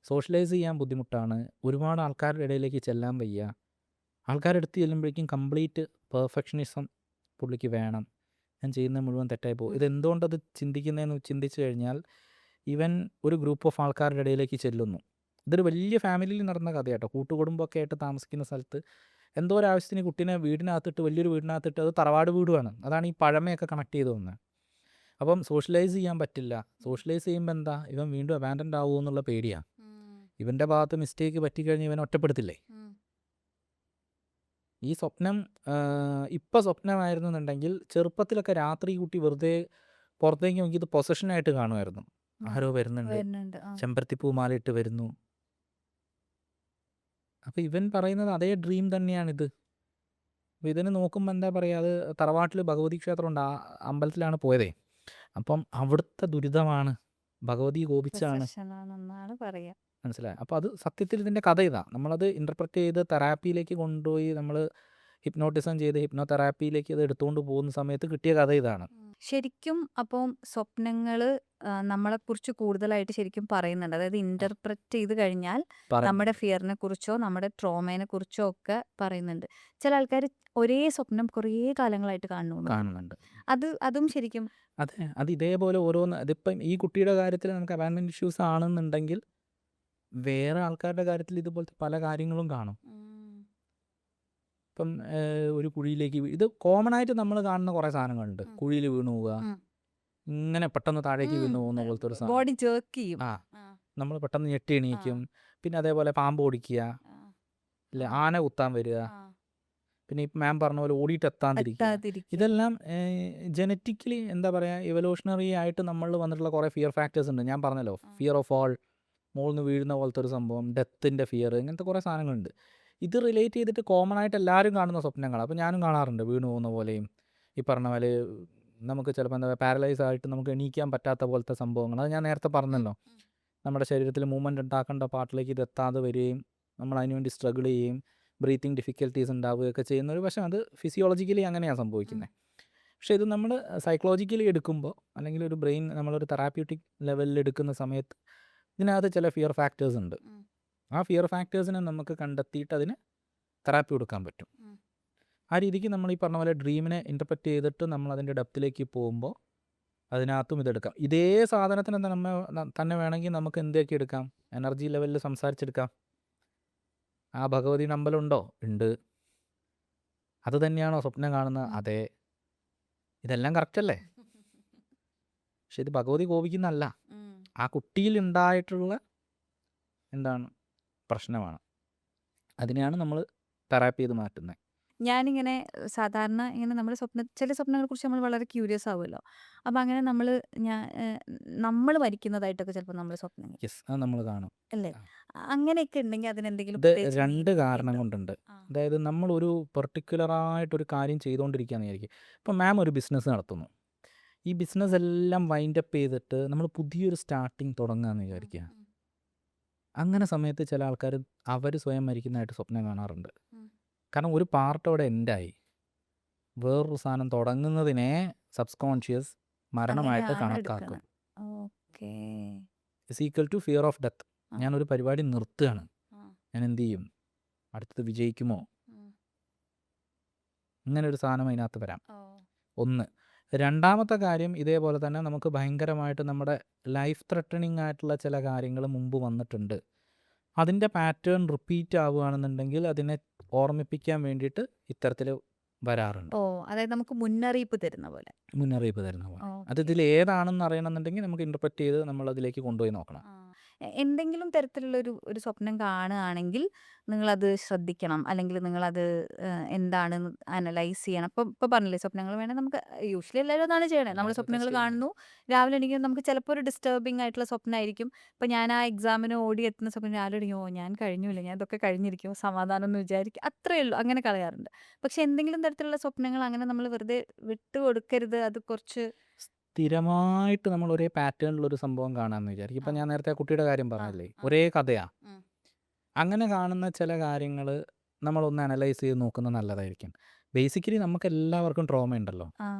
സോഷ്യലൈസ് ചെയ്യാൻ ബുദ്ധിമുട്ടാണ്. ഒരുപാട് ആൾക്കാരുടെ ഇടയിലേക്ക് ചെല്ലാൻ വയ്യ. ആൾക്കാരുടെ അടുത്ത് ചെല്ലുമ്പോഴേക്കും കംപ്ലീറ്റ് പെർഫെക്ഷനിസം പുള്ളിക്ക് വേണം. ഞാൻ ചെയ്യുന്നത് മുഴുവൻ തെറ്റായി പോകും. ഇതെന്തുകൊണ്ടത് ചിന്തിക്കുന്നതെന്ന് ചിന്തിച്ചു കഴിഞ്ഞാൽ ഇവൻ ഒരു ഗ്രൂപ്പ് ഓഫ് ആൾക്കാരുടെ ഇടയിലേക്ക് ചെല്ലുന്നു. ഇതൊരു വലിയ ഫാമിലിയിൽ നടന്ന കഥയാട്ടോ. കൂട്ടുകുടുംബമൊക്കെ ആയിട്ട് താമസിക്കുന്ന സ്ഥലത്ത് എന്തോ ഒരു ആവശ്യത്തിന് കുട്ടീനെ വീടിനകത്തിട്ട്, വലിയൊരു വീടിനകത്തിട്ട്, അത് തറവാട് വീടുമാണ്. അതാണ് ഈ പഴമയൊക്കെ കണക്ട് ചെയ്ത് വന്നത്. അപ്പം സോഷ്യലൈസ് ചെയ്യാൻ പറ്റില്ല. സോഷ്യലൈസ് ചെയ്യുമ്പോൾ എന്താ, ഇവൻ വീണ്ടും അബാൻഡൻഡ് ആവുമോ എന്നുള്ള പേടിയാണ്. ഇവൻ്റെ ഭാഗത്ത് മിസ്റ്റേക്ക് പറ്റിക്കഴിഞ്ഞ് ഇവൻ ഒറ്റപ്പെടുത്തില്ലേ. ഈ സ്വപ്നം ഇപ്പം സ്വപ്നമായിരുന്നുണ്ടെങ്കിൽ ചെറുപ്പത്തിലൊക്കെ രാത്രി കുട്ടി വെറുതെ പുറത്തേക്ക് നോക്കി ഇത് പൊസഷനായിട്ട് കാണുമായിരുന്നു. ആരോ വരുന്നുണ്ട്, ചെമ്പരത്തിപ്പൂ മാലയിട്ട് വരുന്നു. അപ്പം ഇവൻ പറയുന്നത് അതേ ഡ്രീം തന്നെയാണിത്. അപ്പം ഇതിന് നോക്കുമ്പോൾ എന്താ പറയുക, അത് തറവാട്ടിൽ ഭഗവതി ക്ഷേത്രമുണ്ട്, ആ അമ്പലത്തിലാണ് പോയതേ. അപ്പം അവിടുത്തെ ദുരിതമാണ്, ഭഗവതി കോപിച്ചാണ്, പറയാ. മനസ്സിലായി. അപ്പോൾ അത് സത്യത്തിൽ ഇതിൻ്റെ കഥ ഇതാ. നമ്മളത് ഇൻ്റർപ്രറ്റ് ചെയ്ത് തെറാപ്പിയിലേക്ക് കൊണ്ടുപോയി നമ്മൾ ഹിപ്നോട്ടിസം ചെയ്ത് ഹിപ്നോതെറാപ്പിയിലേക്ക് അത് എടുത്തുകൊണ്ട് പോകുന്ന സമയത്ത് കിട്ടിയ കഥ ഇതാണ്. ശരിക്കും അപ്പം സ്വപ്നങ്ങള് നമ്മളെക്കുറിച്ച് കൂടുതലായിട്ട് ശരിക്കും പറയുന്നുണ്ട്. അതായത് ഇന്റർപ്രറ്റ് ചെയ്ത് കഴിഞ്ഞാൽ നമ്മുടെ ഫിയറിനെ കുറിച്ചോ നമ്മുടെ ട്രോമേനെ കുറിച്ചോ ഒക്കെ പറയുന്നുണ്ട്. ചില ആൾക്കാർ ഒരേ സ്വപ്നം കുറേ കാലങ്ങളായിട്ട് കാണുന്നുണ്ട്. അതും ശരിക്കും അതെ, അത് ഇതേപോലെ ഓരോന്ന്. അതിപ്പം ഈ കുട്ടിയുടെ കാര്യത്തിൽ നമുക്ക് അബാൻഡ്മെൻറ്റ് ഇഷ്യൂസ് ആണെന്നുണ്ടെങ്കിൽ വേറെ ആൾക്കാരുടെ കാര്യത്തിൽ ഇതുപോലത്തെ പല കാര്യങ്ങളും കാണും. ഇപ്പം ഒരു കുഴിയിലേക്ക് ഇത് കോമൺ ആയിട്ട് നമ്മൾ കാണുന്ന കുറേ സാധനങ്ങളുണ്ട്. കുഴിയിൽ വീണു പോവുക, ഇങ്ങനെ പെട്ടെന്ന് താഴേക്ക് വീണു പോകുന്ന പോലത്തെ ഒരു സാധനം. ബോഡി ജേർക്ക് ചെയ്യും. നമ്മൾ പെട്ടെന്ന് ഞെട്ടി എണീക്കും. പിന്നെ അതേപോലെ പാമ്പ് ഓടിക്കുക, അല്ലെ ആന കുത്താൻ വരിക, പിന്നെ ഇപ്പം മാം പറഞ്ഞ പോലെ ഓടിയിട്ട് എത്താതിരിക്കുക. ഇതെല്ലാം ജനറ്റിക്കലി എന്താ പറയുക, ഇവല്യൂഷണറി ആയിട്ട് നമ്മളിൽ വന്നിട്ടുള്ള കുറേ ഫിയർ ഫാക്ടേഴ്സ് ഉണ്ട്. ഞാൻ പറഞ്ഞല്ലോ, ഫിയർ ഓഫ് ഓൾ, മുകളിൽ നിന്ന് വീഴുന്ന പോലത്തെ ഒരു സംഭവം, ഡെത്തിൻ്റെ ഫിയർ, ഇങ്ങനത്തെ കുറേ സാധനങ്ങളുണ്ട്. ഇത് റിലേറ്റ് ചെയ്തിട്ട് കോമൺ ആയിട്ട് എല്ലാവരും കാണുന്ന സ്വപ്നങ്ങളാണ്. അപ്പോൾ ഞാനും കാണാറുണ്ട് വീണു പോകുന്ന പോലെയും, ഈ പറഞ്ഞ പോലെ നമുക്ക് ചിലപ്പോൾ എന്താ പാരലൈസ് ആയിട്ട് നമുക്ക് എണീക്കാൻ പറ്റാത്ത പോലത്തെ സംഭവങ്ങൾ. അത് ഞാൻ നേരത്തെ പറഞ്ഞല്ലോ, നമ്മുടെ ശരീരത്തിൽ മൂവ്മെൻറ്റ് ഉണ്ടാക്കേണ്ട പാർട്ടിലേക്ക് ഇത് എത്താതെ വരികയും നമ്മൾ അതിനുവേണ്ടി സ്ട്രഗിൾ ചെയ്യുകയും ബ്രീത്തിങ് ഡിഫിക്കൽട്ടീസ് ഉണ്ടാവുകയൊക്കെ ചെയ്യുന്നൊരു പക്ഷേ അത് ഫിസിയോളജിക്കലി അങ്ങനെയാണ് സംഭവിക്കുന്നത്. പക്ഷേ ഇത് നമ്മൾ സൈക്കോളജിക്കലി എടുക്കുമ്പോൾ, അല്ലെങ്കിൽ ഒരു ബ്രെയിൻ നമ്മളൊരു തെറാപ്യൂട്ടിക് ലെവലിൽ എടുക്കുന്ന സമയത്ത് ഇതിനകത്ത് ചില ഫിയർ ഫാക്ടേഴ്സ് ഉണ്ട്. ആ ഫിയർ ഫാക്ടേഴ്സിനെ നമുക്ക് കണ്ടെത്തിയിട്ട് അതിന് തെറാപ്പി കൊടുക്കാൻ പറ്റും. ആ രീതിക്ക് നമ്മൾ ഈ പറഞ്ഞ പോലെ ഡ്രീമിനെ ഇൻ്റർപ്രറ്റ് ചെയ്തിട്ട് നമ്മൾ അതിൻ്റെ ഡെപ്തിലേക്ക് പോകുമ്പോൾ അതിനകത്തും ഇതെടുക്കാം. ഇതേ സാധനത്തിന് തന്നെ വേണമെങ്കിൽ നമുക്ക് എന്തൊക്കെ എടുക്കാം, എനർജി ലെവലിൽ സംസാരിച്ചെടുക്കാം. ആ ഭഗവതിയുടെ അമ്പലമുണ്ടോ? ഉണ്ട്. അത് തന്നെയാണോ സ്വപ്നം കാണുന്നത്? അതെ. ഇതെല്ലാം കറക്റ്റല്ലേ? പക്ഷെ ഇത് ഭഗവതി കോപിക്കുന്നല്ല, ആ കുട്ടിയിൽ ഉണ്ടായിട്ടുള്ള എന്താണ് പ്രശ്നമാണ്. അതിനെയാണ് നമ്മൾ തെറാപ്പി ചെയ്ത് മാറ്റുന്നത്. ഞാനിങ്ങനെ സാധാരണ ഇങ്ങനെ നമ്മുടെ ചില സ്വപ്നങ്ങളെ കുറിച്ച് നമ്മൾ വളരെ ക്യൂരിയസ് ആവുമല്ലോ. അപ്പം അങ്ങനെ നമ്മൾ മരിക്കുന്നതായിട്ടൊക്കെ ചിലപ്പോൾ നമ്മൾ സ്വപ്നം അത് നമ്മൾ കാണും അല്ലേ? അങ്ങനെയൊക്കെ ഉണ്ടെങ്കിൽ അതിനെന്തെങ്കിലും ഇത് രണ്ട് കാരണം കൊണ്ടുണ്ട്. അതായത് നമ്മളൊരു പെർട്ടിക്കുലറായിട്ടൊരു കാര്യം ചെയ്തുകൊണ്ടിരിക്കുകയെന്ന് വിചാരിക്കും. ഇപ്പം മാം ഒരു ബിസിനസ് നടത്തുന്നു. ഈ ബിസിനസ് എല്ലാം വൈൻഡപ്പ് ചെയ്തിട്ട് നമ്മൾ പുതിയൊരു സ്റ്റാർട്ടിങ് തുടങ്ങുകയെന്ന് വിചാരിക്കുക. അങ്ങനെ സമയത്ത് ചില ആൾക്കാർ അവർ സ്വയം മരിക്കുന്നതായിട്ട് സ്വപ്നം കാണാറുണ്ട്. കാരണം ഒരു പാർട്ട് അവിടെ എൻഡായി, വേറൊരു സാധനം തുടങ്ങുന്നതിനെ സബ്കോൺഷ്യസ് മരണമായിട്ട് കണക്കാക്കും. Is equal to fear of death. ഞാനൊരു പരിപാടി നിർത്തുകയാണ്, ഞാൻ എന്ത് ചെയ്യും, അടുത്തത് വിജയിക്കുമോ, ഇങ്ങനെ ഒരു സാധനം അതിനകത്ത് വരാം. ഒന്ന്. രണ്ടാമത്തെ കാര്യം, ഇതേപോലെ തന്നെ നമുക്ക് ഭയങ്കരമായിട്ട് നമ്മുടെ ലൈഫ് ത്രെട്ടണിങ് ആയിട്ടുള്ള ചില കാര്യങ്ങൾ മുമ്പ് വന്നിട്ടുണ്ട്. അതിൻ്റെ പാറ്റേൺ റിപ്പീറ്റ് ആവുകയാണെന്നുണ്ടെങ്കിൽ അതിനെ ഓർമ്മിപ്പിക്കാൻ വേണ്ടിയിട്ട് ഇത്തരത്തിൽ വരാറുണ്ട്. അതായത് നമുക്ക് മുന്നറിയിപ്പ് തരുന്ന പോലെ. അത് ഇതിൽ ഏതാണെന്ന് അറിയണമെന്നുണ്ടെങ്കിൽ നമുക്ക് ഇൻ്റർപ്രറ്റ് ചെയ്ത് നമ്മൾ അതിലേക്ക് കൊണ്ടുപോയി നോക്കണം. എന്തെങ്കിലും തരത്തിലുള്ള ഒരു സ്വപ്നം കാണുകയാണെങ്കിൽ നിങ്ങളത് ശ്രദ്ധിക്കണം, അല്ലെങ്കിൽ നിങ്ങളത് എന്താണെന്ന് അനലൈസ് ചെയ്യണം. ഇപ്പോൾ പറഞ്ഞില്ലേ സ്വപ്നങ്ങൾ വേണേൽ നമുക്ക് യൂഷ്വലി എല്ലാവരും അതാണ് ചെയ്യണേ. നമ്മൾ സ്വപ്നങ്ങൾ കാണുന്നു, രാവിലെ എണീക്കുമ്പോൾ നമുക്ക് ചിലപ്പോൾ ഒരു ഡിസ്റ്റർബിംഗ് ആയിട്ടുള്ള സ്വപ്നമായിരിക്കും. ഇപ്പോൾ ഞാൻ ആ എക്സാമിന് ഓടിയെത്തുന്ന സ്വപ്നം രാവിലെ എണീക്കുമോ ഞാൻ കഴിഞ്ഞില്ല, ഞാൻ ഇതൊക്കെ കഴിഞ്ഞിരിക്കുമോ, സമാധാനം എന്ന് വിചാരിക്കും, അത്രയേ ഉള്ളൂ. അങ്ങനെ കളയാറുണ്ട്. പക്ഷെ എന്തെങ്കിലും തരത്തിലുള്ള സ്വപ്നങ്ങൾ അങ്ങനെ നമ്മൾ വെറുതെ വിട്ടുകൊടുക്കരുത്. അത് കുറച്ച് സ്ഥിരമായിട്ട് നമ്മൾ ഒരേ പാറ്റേണിലൊരു സംഭവം കാണാമെന്ന് വിചാരിക്കും. ഇപ്പം ഞാൻ നേരത്തെ ആ കുട്ടിയുടെ കാര്യം പറഞ്ഞില്ലേ, ഒരേ കഥയാണ്. അങ്ങനെ കാണുന്ന ചില കാര്യങ്ങൾ നമ്മളൊന്ന് അനലൈസ് ചെയ്ത് നോക്കുന്നത് നല്ലതായിരിക്കും. ബേസിക്കലി നമുക്ക് എല്ലാവർക്കും ട്രോമ ഉണ്ടല്ലോ.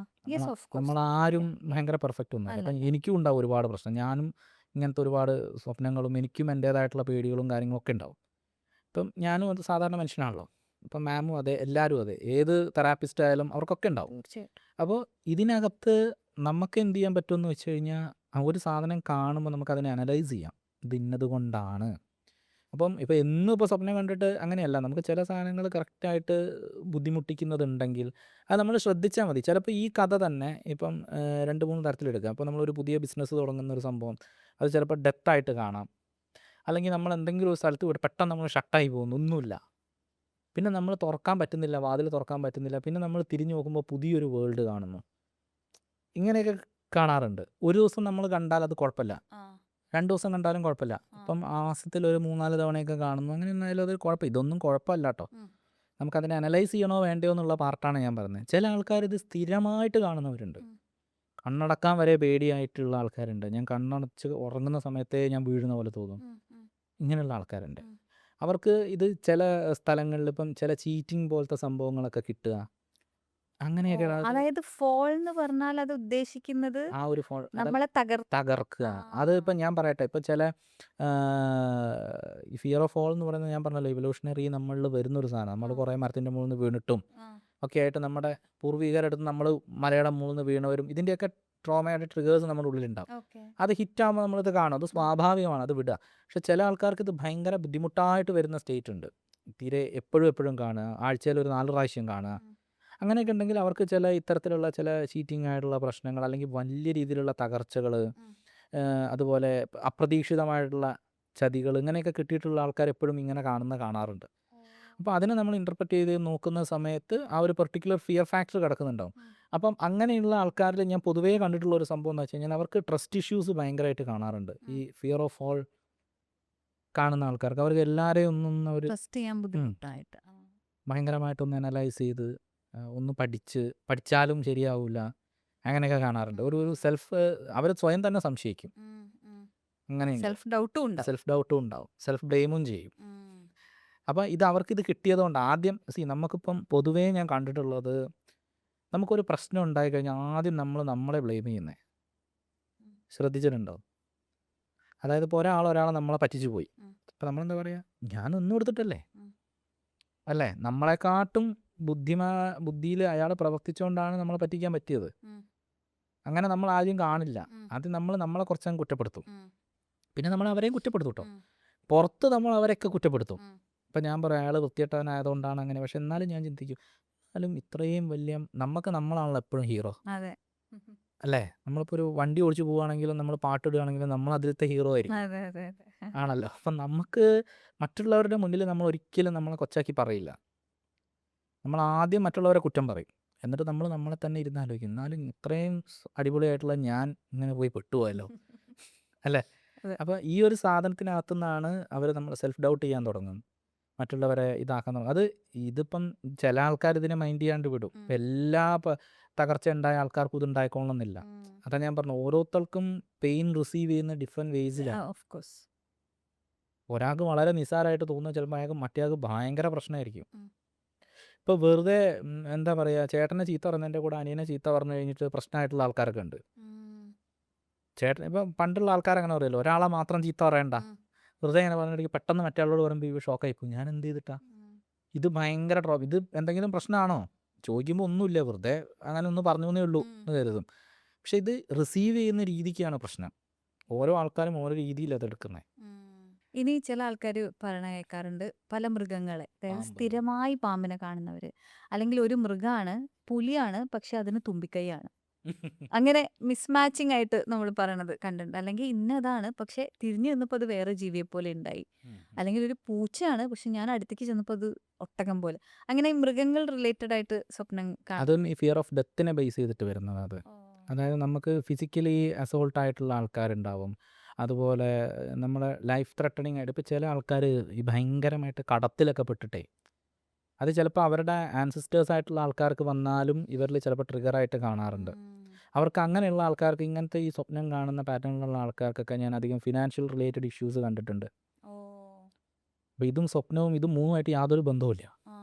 Yes, of course. നമ്മളാരും ഭയങ്കര പെർഫെക്റ്റ് ഒന്നുമല്ല. അല്ല. അപ്പം എനിക്കും ഉണ്ടാവും ഒരുപാട് പ്രശ്നം. ഞാനും ഇങ്ങനത്തെ ഒരുപാട് സ്വപ്നങ്ങളും എനിക്കും എൻ്റേതായിട്ടുള്ള പേടികളും കാര്യങ്ങളൊക്കെ ഉണ്ടാവും. ഇപ്പം ഞാനും അത് സാധാരണ മനുഷ്യനാണല്ലോ. ഇപ്പം മാമും അതെ, എല്ലാവരും അതെ, ഏത് തെറാപ്പിസ്റ്റ് ആയാലും അവർക്കൊക്കെ ഉണ്ടാവും. തീർച്ചയായിട്ടും. അപ്പോൾ ഇതിനകത്ത് നമുക്ക് എന്ത് ചെയ്യാൻ പറ്റുമെന്ന് വെച്ച് കഴിഞ്ഞാൽ, ആ ഒരു സാധനം കാണുമ്പോൾ നമുക്കതിനെ അനലൈസ് ചെയ്യാം. ഇത് ഇന്നത് കൊണ്ടാണ്. അപ്പം ഇപ്പോൾ എന്നും ഇപ്പോൾ സ്വപ്നം കണ്ടിട്ട് അങ്ങനെയല്ല. നമുക്ക് ചില സാധനങ്ങൾ കറക്റ്റായിട്ട് ബുദ്ധിമുട്ടിക്കുന്നതുണ്ടെങ്കിൽ അത് നമ്മൾ ശ്രദ്ധിച്ചാൽ മതി. ചിലപ്പോൾ ഈ കഥ തന്നെ ഇപ്പം 2, 3 തരത്തിലെടുക്കാം. അപ്പോൾ നമ്മളൊരു പുതിയ ബിസിനസ് തുടങ്ങുന്ന ഒരു സംഭവം, അത് ചിലപ്പോൾ ഡെത്തായിട്ട് കാണാം. അല്ലെങ്കിൽ നമ്മൾ എന്തെങ്കിലും ഒരു സ്ഥലത്ത് പോയിട്ട് പെട്ടെന്ന് നമ്മൾ ഷട്ടായി പോകുന്നു, ഒന്നുമില്ല. പിന്നെ നമ്മൾ തുറക്കാൻ പറ്റുന്നില്ല, വാതിൽ തുറക്കാൻ പറ്റുന്നില്ല. പിന്നെ നമ്മൾ തിരിഞ്ഞു നോക്കുമ്പോൾ പുതിയൊരു വേൾഡ് കാണുന്നു. ഇങ്ങനെയൊക്കെ കാണാറുണ്ട്. ഒരു ദിവസം നമ്മൾ കണ്ടാൽ അത് കുഴപ്പമില്ല. 2 ദിവസം കണ്ടാലും കുഴപ്പമില്ല. ഇപ്പം മാസത്തിൽ ഒരു 3, 4 തവണയൊക്കെ കാണുന്നു. അങ്ങനെ ഒന്നായാലും അത് കുഴപ്പം, ഇതൊന്നും കുഴപ്പമില്ല കേട്ടോ. നമുക്കതിനെ അനലൈസ് ചെയ്യണോ വേണ്ടയോ എന്നുള്ള പാർട്ടാണ് ഞാൻ പറയുന്നത്. ചില ആൾക്കാർ ഇത് സ്ഥിരമായിട്ട് കാണുന്നവരുണ്ട്. കണ്ണടക്കാൻ വരെ പേടിയായിട്ടുള്ള ആൾക്കാരുണ്ട്. ഞാൻ കണ്ണടച്ച് ഉറങ്ങുന്ന സമയത്തേ ഞാൻ വീഴുന്ന പോലെ തോന്നും. ഇങ്ങനെയുള്ള ആൾക്കാരുണ്ട്. അവർക്ക് ഇത് ചില സ്ഥലങ്ങളിൽ ഇപ്പം ചില ചീറ്റിംഗ് പോലത്തെ സംഭവങ്ങളൊക്കെ കിട്ടുക, അങ്ങനെയൊക്കെ അതായത് ഫോൾ എന്ന് പറഞ്ഞാൽ അത് ഉദ്ദേശിക്കുന്നത് ആ ഒരു ഫോൺ നമ്മളെ തകർക്കുക. അത് ഇപ്പം ഞാൻ പറയട്ടെ, ഇപ്പം ചില ഈ ഫിയർ ഓഫ് ഫോൾ എന്ന് പറയുന്നത് ഞാൻ പറഞ്ഞല്ലോ, ഇവല്യൂഷണറി നമ്മളിൽ വരുന്നൊരു സാധനം. നമ്മൾ കുറേ മരത്തിൻ്റെ മുകളിൽ നിന്ന് വീണിട്ടും ഒക്കെ ആയിട്ട് നമ്മുടെ പൂർവികരടുത്ത് നമ്മൾ മലയുടെ മുകളിൽ നിന്ന് വീണവരും ഇതിൻ്റെയൊക്കെ ട്രോമയുടെ ട്രിഗേഴ്സ് നമ്മുടെ ഉള്ളിലുണ്ടാവും. അത് ഹിറ്റാകുമ്പോൾ നമ്മളിത് കാണും, അത് സ്വാഭാവികമാണ്, അത് വിടുക. പക്ഷെ ചില ആൾക്കാർക്ക് ഇത് ഭയങ്കര ബുദ്ധിമുട്ടായിട്ട് വരുന്ന സ്റ്റേറ്റ് ഉണ്ട്. തീരെ എപ്പോഴും കാണുക, ആഴ്ചയിൽ ഒരു 4 പ്രാവശ്യം കാണുക, അങ്ങനെയൊക്കെ ഉണ്ടെങ്കിൽ അവർക്ക് ചില ഇത്തരത്തിലുള്ള ചില ചീറ്റിംഗ് ആയിട്ടുള്ള പ്രശ്നങ്ങൾ, അല്ലെങ്കിൽ വലിയ രീതിയിലുള്ള തകർച്ചകൾ, അതുപോലെ അപ്രതീക്ഷിതമായിട്ടുള്ള ചതികൾ, ഇങ്ങനെയൊക്കെ കിട്ടിയിട്ടുള്ള ആൾക്കാർ എപ്പോഴും ഇങ്ങനെ കാണാറുണ്ട്. അപ്പോൾ അതിനെ നമ്മൾ ഇൻ്റർപ്രറ്റ് ചെയ്ത് നോക്കുന്ന സമയത്ത് ആ ഒരു പെർട്ടിക്കുലർ ഫിയർ ഫാക്ടർ കിടക്കുന്നുണ്ടാവും. അപ്പം അങ്ങനെയുള്ള ആൾക്കാരിൽ ഞാൻ പൊതുവേ കണ്ടിട്ടുള്ള ഒരു സംഭവം എന്ന് വെച്ച് കഴിഞ്ഞാൽ, അവർക്ക് ട്രസ്റ്റ് ഇഷ്യൂസ് ഭയങ്കരമായിട്ട് കാണാറുണ്ട്. ഈ ഫിയർ ഓഫ് ഓൾ കാണുന്ന ആൾക്കാർക്ക് അവർക്ക് എല്ലാവരെയും ഒന്നും അവർ ട്രസ്റ്റ് ചെയ്യാൻ ബുദ്ധിമുട്ടായിട്ട്. ഭയങ്കരമായിട്ടൊന്ന് അനലൈസ് ചെയ്ത് ഒന്ന് പഠിച്ചാലും ശരിയാവില്ല, അങ്ങനെയൊക്കെ കാണാറുണ്ട്. ഒരു സെൽഫ്, അവർ സ്വയം തന്നെ സംശയിക്കും. അങ്ങനെയുണ്ട്. സെൽഫ് ഡൗട്ടും ഉണ്ട്. സെൽഫ് ഡൗട്ടും ഉണ്ടാവും, സെൽഫ് ബ്ലെയിമും ചെയ്യും. അപ്പോൾ ഇത് അവർക്കിത് കിട്ടിയതുകൊണ്ട് ആദ്യം നമുക്കിപ്പം പൊതുവേ ഞാൻ കണ്ടിട്ടുള്ളത്, നമുക്കൊരു പ്രശ്നം ഉണ്ടായിക്കഴിഞ്ഞാൽ ആദ്യം നമ്മളെ ബ്ലെയിം ചെയ്യുന്നത് ശ്രദ്ധിച്ചിട്ടുണ്ടോ? അതായത് ഇപ്പോൾ ഒരാളെ നമ്മളെ പറ്റിച്ചു പോയി, അപ്പം നമ്മളെന്താ പറയുക, ഞാനൊന്നും എടുത്തിട്ടല്ലേ, അല്ലേ? നമ്മളെക്കാട്ടും ബുദ്ധിയിൽ അയാൾ പ്രവർത്തിച്ചുകൊണ്ടാണ് നമ്മളെ പറ്റിക്കാൻ പറ്റിയത്. അങ്ങനെ നമ്മൾ ആദ്യം കാണില്ല. ആദ്യം നമ്മളെ കുറച്ചങ്ങ് കുറ്റപ്പെടുത്തും. പിന്നെ നമ്മൾ അവരെയും കുറ്റപ്പെടുത്തും കേട്ടോ. പുറത്ത് നമ്മൾ അവരെയൊക്കെ കുറ്റപ്പെടുത്തും. ഇപ്പം ഞാൻ പറയാം, അയാൾ വൃത്തികെട്ടവനായതുകൊണ്ടാണ് അങ്ങനെ. പക്ഷെ എന്നാലും ഞാൻ ചിന്തിക്കും, എന്നാലും ഇത്രയും വലിയ നമ്മളാണല്ലോ എപ്പോഴും ഹീറോ, അല്ലേ? നമ്മളിപ്പോൾ ഒരു വണ്ടി ഓടിച്ച് പോവുകയാണെങ്കിലും നമ്മൾ പാട്ടിടുകയാണെങ്കിലും നമ്മൾ അതിലത്തെ ഹീറോ ആയിരിക്കും, ആണല്ലോ. അപ്പം നമുക്ക് മറ്റുള്ളവരുടെ മുന്നിൽ നമ്മൾ ഒരിക്കലും നമ്മളെ കൊച്ചാക്കി പറയില്ല. നമ്മൾ ആദ്യം മറ്റുള്ളവരെ കുറ്റം പറയും, എന്നിട്ട് നമ്മൾ നമ്മളെ തന്നെ ഇരുന്ന് ആലോചിക്കും, എന്നാലും ഇത്രയും അടിപൊളിയായിട്ടുള്ള ഞാൻ ഇങ്ങനെ പോയി പെട്ടുപോയല്ലോ, അല്ലേ? അപ്പോൾ ഈ ഒരു സാധനത്തിനകത്തു നിന്നാണ് അവർ നമ്മൾ സെൽഫ് ഡൗട്ട് ചെയ്യാൻ തുടങ്ങും, മറ്റുള്ളവരെ ഇതാക്കാൻ തുടങ്ങും. ഇതിപ്പം ചില ആൾക്കാർ ഇതിനെ മൈൻഡ് ചെയ്യാണ്ട് വിടും. എല്ലാ തകർച്ച ഉണ്ടായ ആൾക്കാർക്കും ഇത് ഉണ്ടായിക്കൊള്ളണമെന്നില്ല. അതാ ഞാൻ പറഞ്ഞു, ഓരോരുത്തർക്കും പെയിൻ റിസീവ് ചെയ്യുന്ന ഡിഫറെൻറ്റ് വേസിലാണ്. ഒരാൾക്ക് വളരെ നിസ്സാരമായിട്ട് തോന്നുന്നത് ചിലപ്പോൾ അയാൾക്ക് മറ്റേയാൾക്ക് ഭയങ്കര പ്രശ്നമായിരിക്കും. ഇപ്പോൾ വെറുതെ എന്താ പറയുക, ചേട്ടനെ ചീത്ത പറയുന്നതിൻ്റെ കൂടെ അനിയനെ ചീത്ത പറഞ്ഞു കഴിഞ്ഞിട്ട് പ്രശ്നമായിട്ടുള്ള ആൾക്കാരൊക്കെ ഉണ്ട്. ചേട്ടൻ ഇപ്പം പണ്ടുള്ള ആൾക്കാരങ്ങനെ പറയുമല്ലോ, ഒരാളെ മാത്രം ചീത്ത പറയണ്ട, വെറുതെ ഇങ്ങനെ പറഞ്ഞിട്ട് പെട്ടെന്ന് മറ്റേ ആളോട് പറയുമ്പോൾ ഈ ഷോക്കായി പോകും, ഞാൻ എന്ത് ചെയ്തിട്ടാ, ഇത് ഭയങ്കര ഇത് എന്തെങ്കിലും പ്രശ്നമാണോ ചോദിക്കുമ്പോൾ ഒന്നുമില്ല, വെറുതെ അങ്ങനെ ഒന്ന് പറഞ്ഞു എന്നേ ഉള്ളൂ എന്ന് കരുതും. പക്ഷെ ഇത് റിസീവ് ചെയ്യുന്ന രീതിക്കാണ് പ്രശ്നം. ഓരോ ആൾക്കാരും ഓരോ രീതിയിൽ അതെടുക്കുന്നത്. ഇനി ചില ആൾക്കാർ പറയണ കേൾക്കാറുണ്ട്, പല മൃഗങ്ങളെ, അതായത് സ്ഥിരമായി പാമ്പിനെ കാണുന്നവര്, അല്ലെങ്കിൽ ഒരു മൃഗമാണ്, പുലിയാണ്, പക്ഷെ അതിന് തുമ്പിക്കൈയാണ്. അങ്ങനെ മിസ്മാച്ചിങ് ആയിട്ട് നമ്മൾ പറയണത് കണ്ടിട്ടുണ്ട്. അല്ലെങ്കിൽ ഇന്നതാണ്, പക്ഷെ തിരിഞ്ഞു നിന്നപ്പോൾ അത് വേറെ ജീവിയെ പോലെ ഉണ്ടായി. അല്ലെങ്കിൽ ഒരു പൂച്ചയാണ്, പക്ഷെ ഞാൻ അടുത്തേക്ക് ചെന്നപ്പോൾ അത് ഒട്ടകം പോലെ. അങ്ങനെ മൃഗങ്ങൾ റിലേറ്റഡ് ആയിട്ട് സ്വപ്നം അതും ഈ ഫിയർ ഓഫ് ഡെത്തിനെ ബേസ് ചെയ്തിട്ട് വരുന്നത്. അതായത് നമുക്ക് ഫിസിക്കലി അസോൾട്ട് ആയിട്ടുള്ള ആൾക്കാരുണ്ടാവും, അതുപോലെ നമ്മളെ ലൈഫ് ത്രെട്ടണിങ് ആയിട്ട്. ഇപ്പോൾ ചില ആൾക്കാർ ഈ ഭയങ്കരമായിട്ട് കടത്തിലൊക്കെ പെട്ടിട്ടേ, അത് ചിലപ്പോൾ അവരുടെ ആൻസിസ്റ്റേഴ്സ് ആയിട്ടുള്ള ആൾക്കാർക്ക് വന്നാലും ഇവരിൽ ചിലപ്പോൾ ട്രിഗറായിട്ട് കാണാറുണ്ട്. അവർക്ക് അങ്ങനെയുള്ള ആൾക്കാർക്ക് ഇങ്ങനത്തെ ഈ സ്വപ്നം കാണുന്ന പാറ്റേണിലുള്ള ആൾക്കാർക്കൊക്കെ ഞാൻ അധികം ഫിനാൻഷ്യൽ റിലേറ്റഡ് ഇഷ്യൂസ് കണ്ടിട്ടുണ്ട്. ഓ അപ്പോൾ ഇതും സ്വപ്നവും ഇതും മൂന്നുമായിട്ട് യാതൊരു ബന്ധവുമില്ല. ആ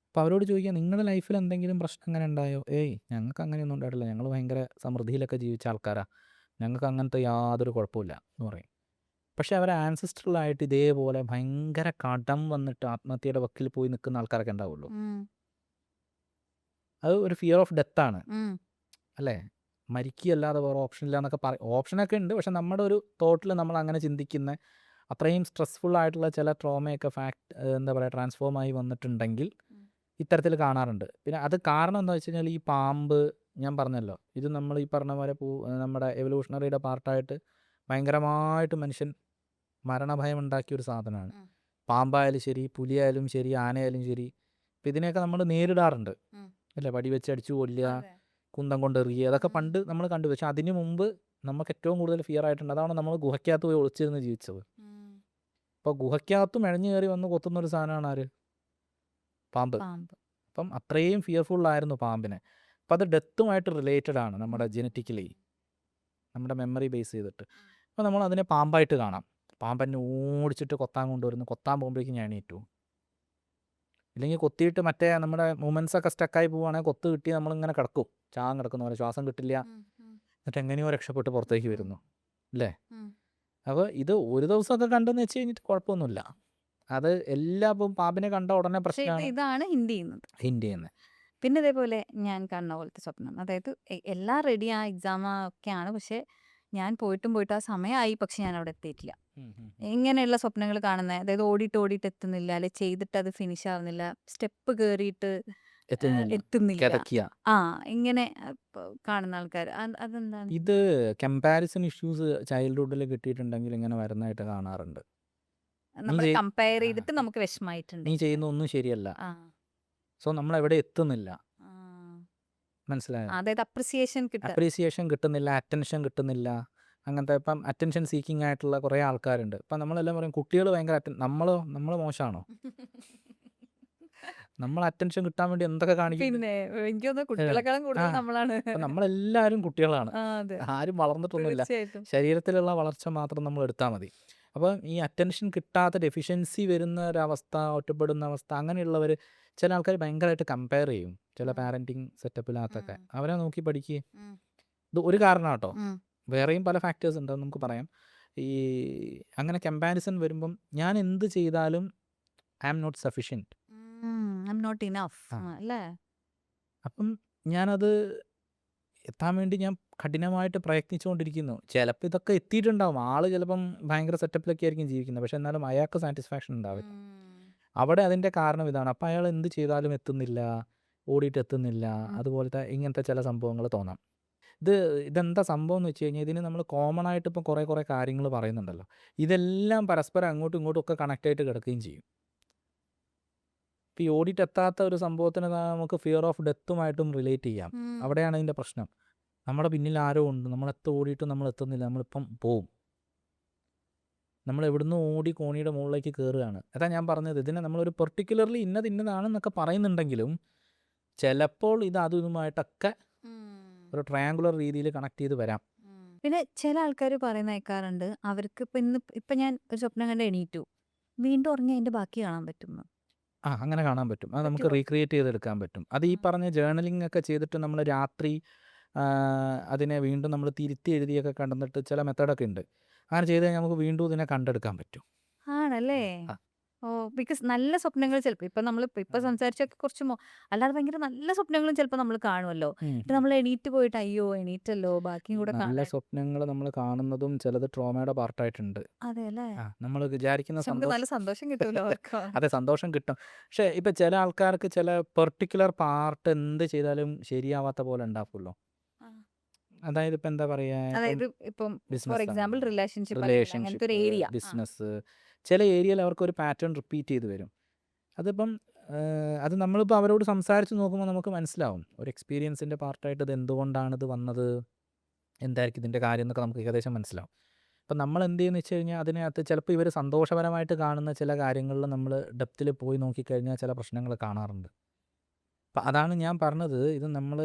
അപ്പോൾ അവരോട് ചോദിക്കുക, നിങ്ങളുടെ ലൈഫിൽ എന്തെങ്കിലും പ്രശ്നം അങ്ങനെ ഉണ്ടായോ? ഏയ് ഞങ്ങൾക്ക് അങ്ങനെയൊന്നും ഉണ്ടായിട്ടില്ല, ഞങ്ങൾ ഭയങ്കര സമൃദ്ധിയിലൊക്കെ ജീവിച്ച ആൾക്കാരാണ്, ഞങ്ങൾക്ക് അങ്ങനത്തെ യാതൊരു കുഴപ്പമില്ല എന്ന് പറയും. പക്ഷേ അവരെ ആൻസിസ്ട്രലായിട്ട് ഇതേപോലെ ഭയങ്കര കടം വന്നിട്ട് ആത്മഹത്യയുടെ വക്കിൽ പോയി നിൽക്കുന്ന ആൾക്കാരൊക്കെ ഉണ്ടാവുള്ളൂ. ഉം, അത് ഒരു ഫിയർ ഓഫ് ഡെത്താണ് ഉം, അല്ലേ? മരിക്കുകയല്ലാതെ വേറെ ഓപ്ഷൻ ഇല്ല എന്നൊക്കെ ഓപ്ഷനൊക്കെ ഉണ്ട്, പക്ഷെ നമ്മുടെ ഒരു തോട്ടിൽ നമ്മൾ അങ്ങനെ ചിന്തിക്കുന്ന അത്രയും സ്ട്രെസ്ഫുൾ ആയിട്ടുള്ള ചില ട്രോമയൊക്കെ എന്താ പറയുക ട്രാൻസ്ഫോം ആയി വന്നിട്ടുണ്ടെങ്കിൽ ഉം. ഇത്തരത്തിൽ കാണാറുണ്ട്. പിന്നെ അത് കാരണം എന്താ വെച്ച് കഴിഞ്ഞാൽ ഈ പാമ്പ്, ഞാൻ പറഞ്ഞല്ലോ, ഇത് നമ്മൾ ഈ പറഞ്ഞ പോലെ നമ്മുടെ എവല്യൂഷണറിയുടെ പാർട്ടായിട്ട് ഭയങ്കരമായിട്ട് മനുഷ്യൻ മരണഭയം ഉണ്ടാക്കിയ ഒരു സാധനമാണ്. ഉം. പാമ്പായാലും ശരി, പുലിയായാലും ശരി, ആനയായാലും ശരി, ഇപ്പം ഇതിനെയൊക്കെ നമ്മൾ നേരിടാറുണ്ട് ഉം. അല്ലേ? വടി വെച്ച് അടിച്ചു കൊല്ലുക, അതെ. കുന്തം കൊണ്ട് എറിയുക, അതൊക്കെ ഉം. പണ്ട് നമ്മൾ കണ്ടു. പക്ഷെ അതിന് മുമ്പ് നമുക്ക് ഏറ്റവും കൂടുതൽ ഫിയർ ആയിട്ടുണ്ട്. അതാണ് നമ്മൾ ഗുഹയ്ക്കകത്ത് പോയി ഒളിച്ചിരുന്ന് ജീവിച്ചത്. ഉം. അപ്പോൾ ഗുഹയ്ക്കകത്തും ഇഴഞ്ഞു കയറി വന്ന് കൊത്തുന്ന ഒരു സാധനമാണ് ആര്? പാമ്പ്. പാമ്പ്. അപ്പം അത്രയും ഫിയർഫുള്ളായിരുന്നു പാമ്പിനെ. അപ്പം അത് ഡെത്തുമായിട്ട് റിലേറ്റഡ് ആണ് നമ്മുടെ ജെനറ്റിക്കലി, നമ്മുടെ മെമ്മറി ബേസ് ചെയ്തിട്ട്. അപ്പോൾ നമ്മൾ അതിനെ പാമ്പായിട്ട് കാണാം. പാമ്പെന്നെ ഓടിച്ചിട്ട് കൊത്താൻ കൊണ്ടുവരുന്നു, കൊത്താൻ പോകുമ്പോഴേക്കും ഞാൻ എണീറ്റു. ഇല്ലെങ്കിൽ കൊത്തിയിട്ട് മറ്റേ നമ്മുടെ മൂമെൻറ്റ്സ് ഒക്കെ സ്റ്റക്കായി പോവുകയാണെങ്കിൽ കൊത്ത് കിട്ടി നമ്മളിങ്ങനെ കിടക്കും, ചാൻ കിടക്കുന്ന പോലെ, ശ്വാസം കിട്ടില്ല, ഉം. ഉം. എന്നിട്ട് എങ്ങനെയോ രക്ഷപ്പെട്ട് പുറത്തേക്ക് വരുന്നു അല്ലേ? ഉം. അപ്പോൾ ഇത് ഒരു ദിവസമൊക്കെ കണ്ടെന്ന് വെച്ച് കഴിഞ്ഞിട്ട് കുഴപ്പമൊന്നുമില്ല. അത് ഇപ്പം പാമ്പിനെ കണ്ട ഉടനെ പക്ഷെ പ്രശ്നമാണ് ഇതാണ് ഹിന്ദി ചെയ്യുന്നത്. ഹിൻഡ് ചെയ്യുന്നത്. പിന്നെ ഇതേപോലെ ഞാൻ കാണുന്ന പോലത്തെ സ്വപ്നം, അതായത് എല്ലാം റെഡി ആ എക്സാം ഒക്കെയാണ്, പക്ഷെ ഞാൻ പോയിട്ടും ആ സമയമായി, പക്ഷെ ഞാൻ അവിടെ എത്തിയിട്ടില്ല. ഇങ്ങനെയുള്ള സ്വപ്നങ്ങൾ കാണുന്നത്, അതായത് ഓടിയിട്ട് എത്തുന്നില്ല, അല്ലെ ചെയ്തിട്ട് അത് ഫിനിഷ് ആവുന്നില്ല, സ്റ്റെപ്പ് കയറിയിട്ട് എത്തുന്നില്ല. കിതക്കുക. ആ ഇങ്ങനെ കാണുന്ന ആൾക്കാർ അതെന്താണ്? ഇത് കമ്പാരിസൺ ഇഷ്യൂസ് ചൈൽഡ്ഹുഡിൽ കിട്ടിയിട്ടുണ്ടെങ്കിൽ ഇങ്ങനെ വരുന്നതായിട്ട് കാണാറുണ്ട്. നമ്മൾ ചെയ്- കമ്പയർ ചെയ്തിട്ട് നമുക്ക് വിഷമായിട്ടുണ്ട്. നീ ചെയ്യുന്ന ഒന്നും ശരിയല്ല, ആ സോ നമ്മൾ എവിടെ എത്തുന്നില്ല, ആ. മനസ്സിലായോ? അതായത് അപ്രിസിയേഷൻ കിട്ടുക. അപ്രീസിയേഷൻ കിട്ടുന്നില്ല, അറ്റൻഷൻ കിട്ടുന്നില്ല, അങ്ങനത്തെ ഇപ്പം അറ്റൻഷൻ സീക്കിംഗ് ആയിട്ടുള്ള കുറേ ആൾക്കാരുണ്ട്. ഇപ്പം നമ്മളെല്ലാം പറയും കുട്ടികൾ ഭയങ്കര നമ്മൾ മോശമാണോ? നമ്മൾ അറ്റൻഷൻ കിട്ടാൻ വേണ്ടി എന്തൊക്കെ കാണിക്കും. പിന്നെ എനിക്ക് തോന്നുന്നു കുട്ടികളെക്കാളും കൂടുതൽ നമ്മളാണ്. അപ്പം നമ്മളെല്ലാവരും കുട്ടികളാണ്, ആ, അതെ, ആരും വളർന്നിട്ടൊന്നുമില്ല, തീർച്ചയായിട്ടും. ശരീരത്തിലുള്ള വളർച്ച മാത്രം നമ്മൾ എടുത്താൽ മതി. അപ്പം ഈ അറ്റൻഷൻ കിട്ടാത്ത ഡെഫിഷ്യൻസി വരുന്ന ഒരവസ്ഥ, ഒറ്റപ്പെടുന്ന അവസ്ഥ, അങ്ങനെയുള്ളവർ ചില ആൾക്കാർ ഭയങ്കരമായിട്ട് കമ്പയർ ചെയ്യും ചില പാരൻറ്റിങ് സെറ്റപ്പിനകത്തൊക്കെ. അവരെ നോക്കി പഠിക്കുക. ഉം. ഇത് ഒരു കാരണം കേട്ടോ, ഉം. വേറെയും പല ഫാക്ടേഴ്സ് ഉണ്ട്, അത് നമുക്ക് പറയാം. ഈ അങ്ങനെ കമ്പാരിസൺ വരുമ്പം ഞാൻ എന്ത് ചെയ്താലും I am not sufficient. I am not enough ആ. അല്ലേ? അപ്പം ഞാനത് എത്താൻ വേണ്ടി ഞാൻ കഠിനമായിട്ട് പ്രയത്നിച്ചുകൊണ്ടിരിക്കുന്നു. ചിലപ്പോൾ ഇതൊക്കെ എത്തിയിട്ടുണ്ടാവും, ആൾ ചിലപ്പം ഭയങ്കര സെറ്റപ്പിലൊക്കെ ആയിരിക്കും ജീവിക്കുന്നത്, പക്ഷെ എന്നാലും അയാൾക്ക് സാറ്റിസ്ഫാക്ഷൻ ഉണ്ടാവില്ല. അവിടെ അതിൻ്റെ കാരണം ഇതാണ്. അപ്പം അയാൾ എന്ത് ചെയ്താലും എത്തുന്നില്ല, ഓടിയിട്ട് എത്തുന്നില്ല, അതുപോലത്തെ ഇങ്ങനത്തെ ചില സംഭവങ്ങൾ തോന്നാം. ഇതെന്താ സംഭവം എന്ന് വെച്ച് കഴിഞ്ഞാൽ, ഇതിന് നമ്മൾ കോമൺ ആയിട്ട് ഇപ്പം കുറേ കാര്യങ്ങൾ പറയുന്നുണ്ടല്ലോ, ഇതെല്ലാം പരസ്പരം അങ്ങോട്ടും ഇങ്ങോട്ടും ഒക്കെ കണക്റ്റ് ആയിട്ട് കിടക്കുകയും ചെയ്യും. ഇപ്പോൾ ഈ ഓടിയിട്ട് എത്താത്ത ഒരു സംഭവത്തിന് നമുക്ക് ഫിയർ ഓഫ് ഡെത്തുമായിട്ടും റിലേറ്റ് ചെയ്യാം. അവിടെയാണ് അതിൻ്റെ പ്രശ്നം. നമ്മുടെ പിന്നിൽ ആരോ ഉണ്ട്, നമ്മളെത്ര ഓടിയിട്ടും നമ്മൾ എത്തുന്നില്ല, നമ്മളിപ്പം പോവും, നമ്മൾ എവിടുന്ന് ഓടി കോണിയുടെ മുകളിലേക്ക് കയറുകയാണ്. അതാ ഞാൻ പറഞ്ഞത്, ഇതിനെ നമ്മളൊരു പെർട്ടിക്കുലർലി ഇന്നതാണെന്നൊക്കെ പറയുന്നുണ്ടെങ്കിലും ചിലപ്പോൾ ഇത് ഇതുമായിട്ടൊക്കെ ഒരു ട്രയാങ്കുലർ രീതിയിൽ കണക്ട് ചെയ്ത് വരാം. പിന്നെ ചില ആൾക്കാർ പറയുന്ന കേൾക്കാറുണ്ട്, അവർക്ക് ഇപ്പൊ ഞാൻ ഒരു സ്വപ്നം കണ്ട് എണീറ്റു, വീണ്ടും ഉറങ്ങി അതിന്റെ ബാക്കി കാണാൻ പറ്റും. അങ്ങനെ കാണാൻ പറ്റും, അത് നമുക്ക് പറ്റുമോ? റീക്രിയേറ്റ് ചെയ്തെടുക്കാൻ പറ്റും. അത് ഈ പറഞ്ഞ ജേർണലിംഗ് ഒക്കെ ചെയ്തിട്ട് നമ്മൾ രാത്രി അതിനെ വീണ്ടും നമ്മൾ തിരുത്തി എഴുതിയൊക്കെ കണ്ടെന്നിട്ട് ചില മെത്തേഡൊക്കെ ഉണ്ട്. അങ്ങനെ ചെയ്ത് കഴിഞ്ഞാൽ നമുക്ക് വീണ്ടും ഇതിനെ കണ്ടെടുക്കാൻ പറ്റും. ആണല്ലേ? ആ. ഓ, ബിക്കോസ് നല്ല സ്വപ്നങ്ങൾ ചിലപ്പോൾ ഇപ്പൊ നമ്മൾ ഇപ്പൊ സംസാരിച്ചൊക്കെ കുറച്ച് അല്ലാതെ ഭയങ്കര നല്ല സ്വപ്നങ്ങളും ചിലപ്പോൾ നമ്മൾ കാണുമല്ലോ. എന്നിട്ട് നമ്മൾ എണീറ്റ് പോയിട്ട് അയ്യോ എണീറ്റല്ലോ, ബാക്കിയും കൂടെ നല്ല കാണാൻ. സ്വപ്നങ്ങൾ നമ്മൾ കാണുന്നതും ചിലത് ട്രോമയുടെ പാർട്ടായിട്ടുണ്ട്. അതെ അല്ലേ? നമ്മൾ വിചാരിക്കുന്ന പക്ഷെ നമുക്ക് നല്ല സന്തോഷം കിട്ടുമല്ലോ അവർക്ക്. അതെ, സന്തോഷം കിട്ടും. പക്ഷേ ഇപ്പം ചില ആൾക്കാർക്ക് ചില പെർട്ടിക്കുലർ പാർട്ട് എന്ത് ചെയ്താലും ശരിയാവാത്ത പോലെ ഉണ്ടാക്കുമല്ലോ. അതായത് ഇപ്പം എന്താ പറയുക, അതായത് ഇപ്പം ഫോർ എക്സാമ്പിൾ റിലേഷൻഷിപ്പ്, അങ്ങനത്തെ ഒരു റിലേഷൻഷിപ്പ്, ഏരിയ. ബിസിനസ്, ചില ഏരിയയിൽ അവർക്കൊരു പാറ്റേൺ റിപ്പീറ്റ് ചെയ്ത് വരും. അതിപ്പം അത് നമ്മളിപ്പോൾ അവരോട് സംസാരിച്ച് നോക്കുമ്പോൾ നമുക്ക് മനസ്സിലാവും, ഒരു എക്സ്പീരിയൻസിൻ്റെ പാർട്ടായിട്ട് ഇത് എന്തുകൊണ്ടാണിത് വന്നത്, എന്തായിരിക്കും ഇതിൻ്റെ കാര്യം എന്നൊക്കെ നമുക്ക് ഏകദേശം മനസ്സിലാവും. അപ്പം നമ്മൾ എന്ത് ചെയ്യുമെന്ന് വെച്ച് കഴിഞ്ഞാൽ, അതിനകത്ത് ചിലപ്പോൾ ഇവർ സന്തോഷപരമായിട്ട് കാണുന്ന ചില കാര്യങ്ങളിൽ നമ്മൾ ഡെപ്തിൽ പോയി നോക്കിക്കഴിഞ്ഞാൽ ചില പ്രശ്നങ്ങൾ കാണാറുണ്ട്. അപ്പം അതാണ് ഞാൻ പറഞ്ഞത്, ഇത് നമ്മൾ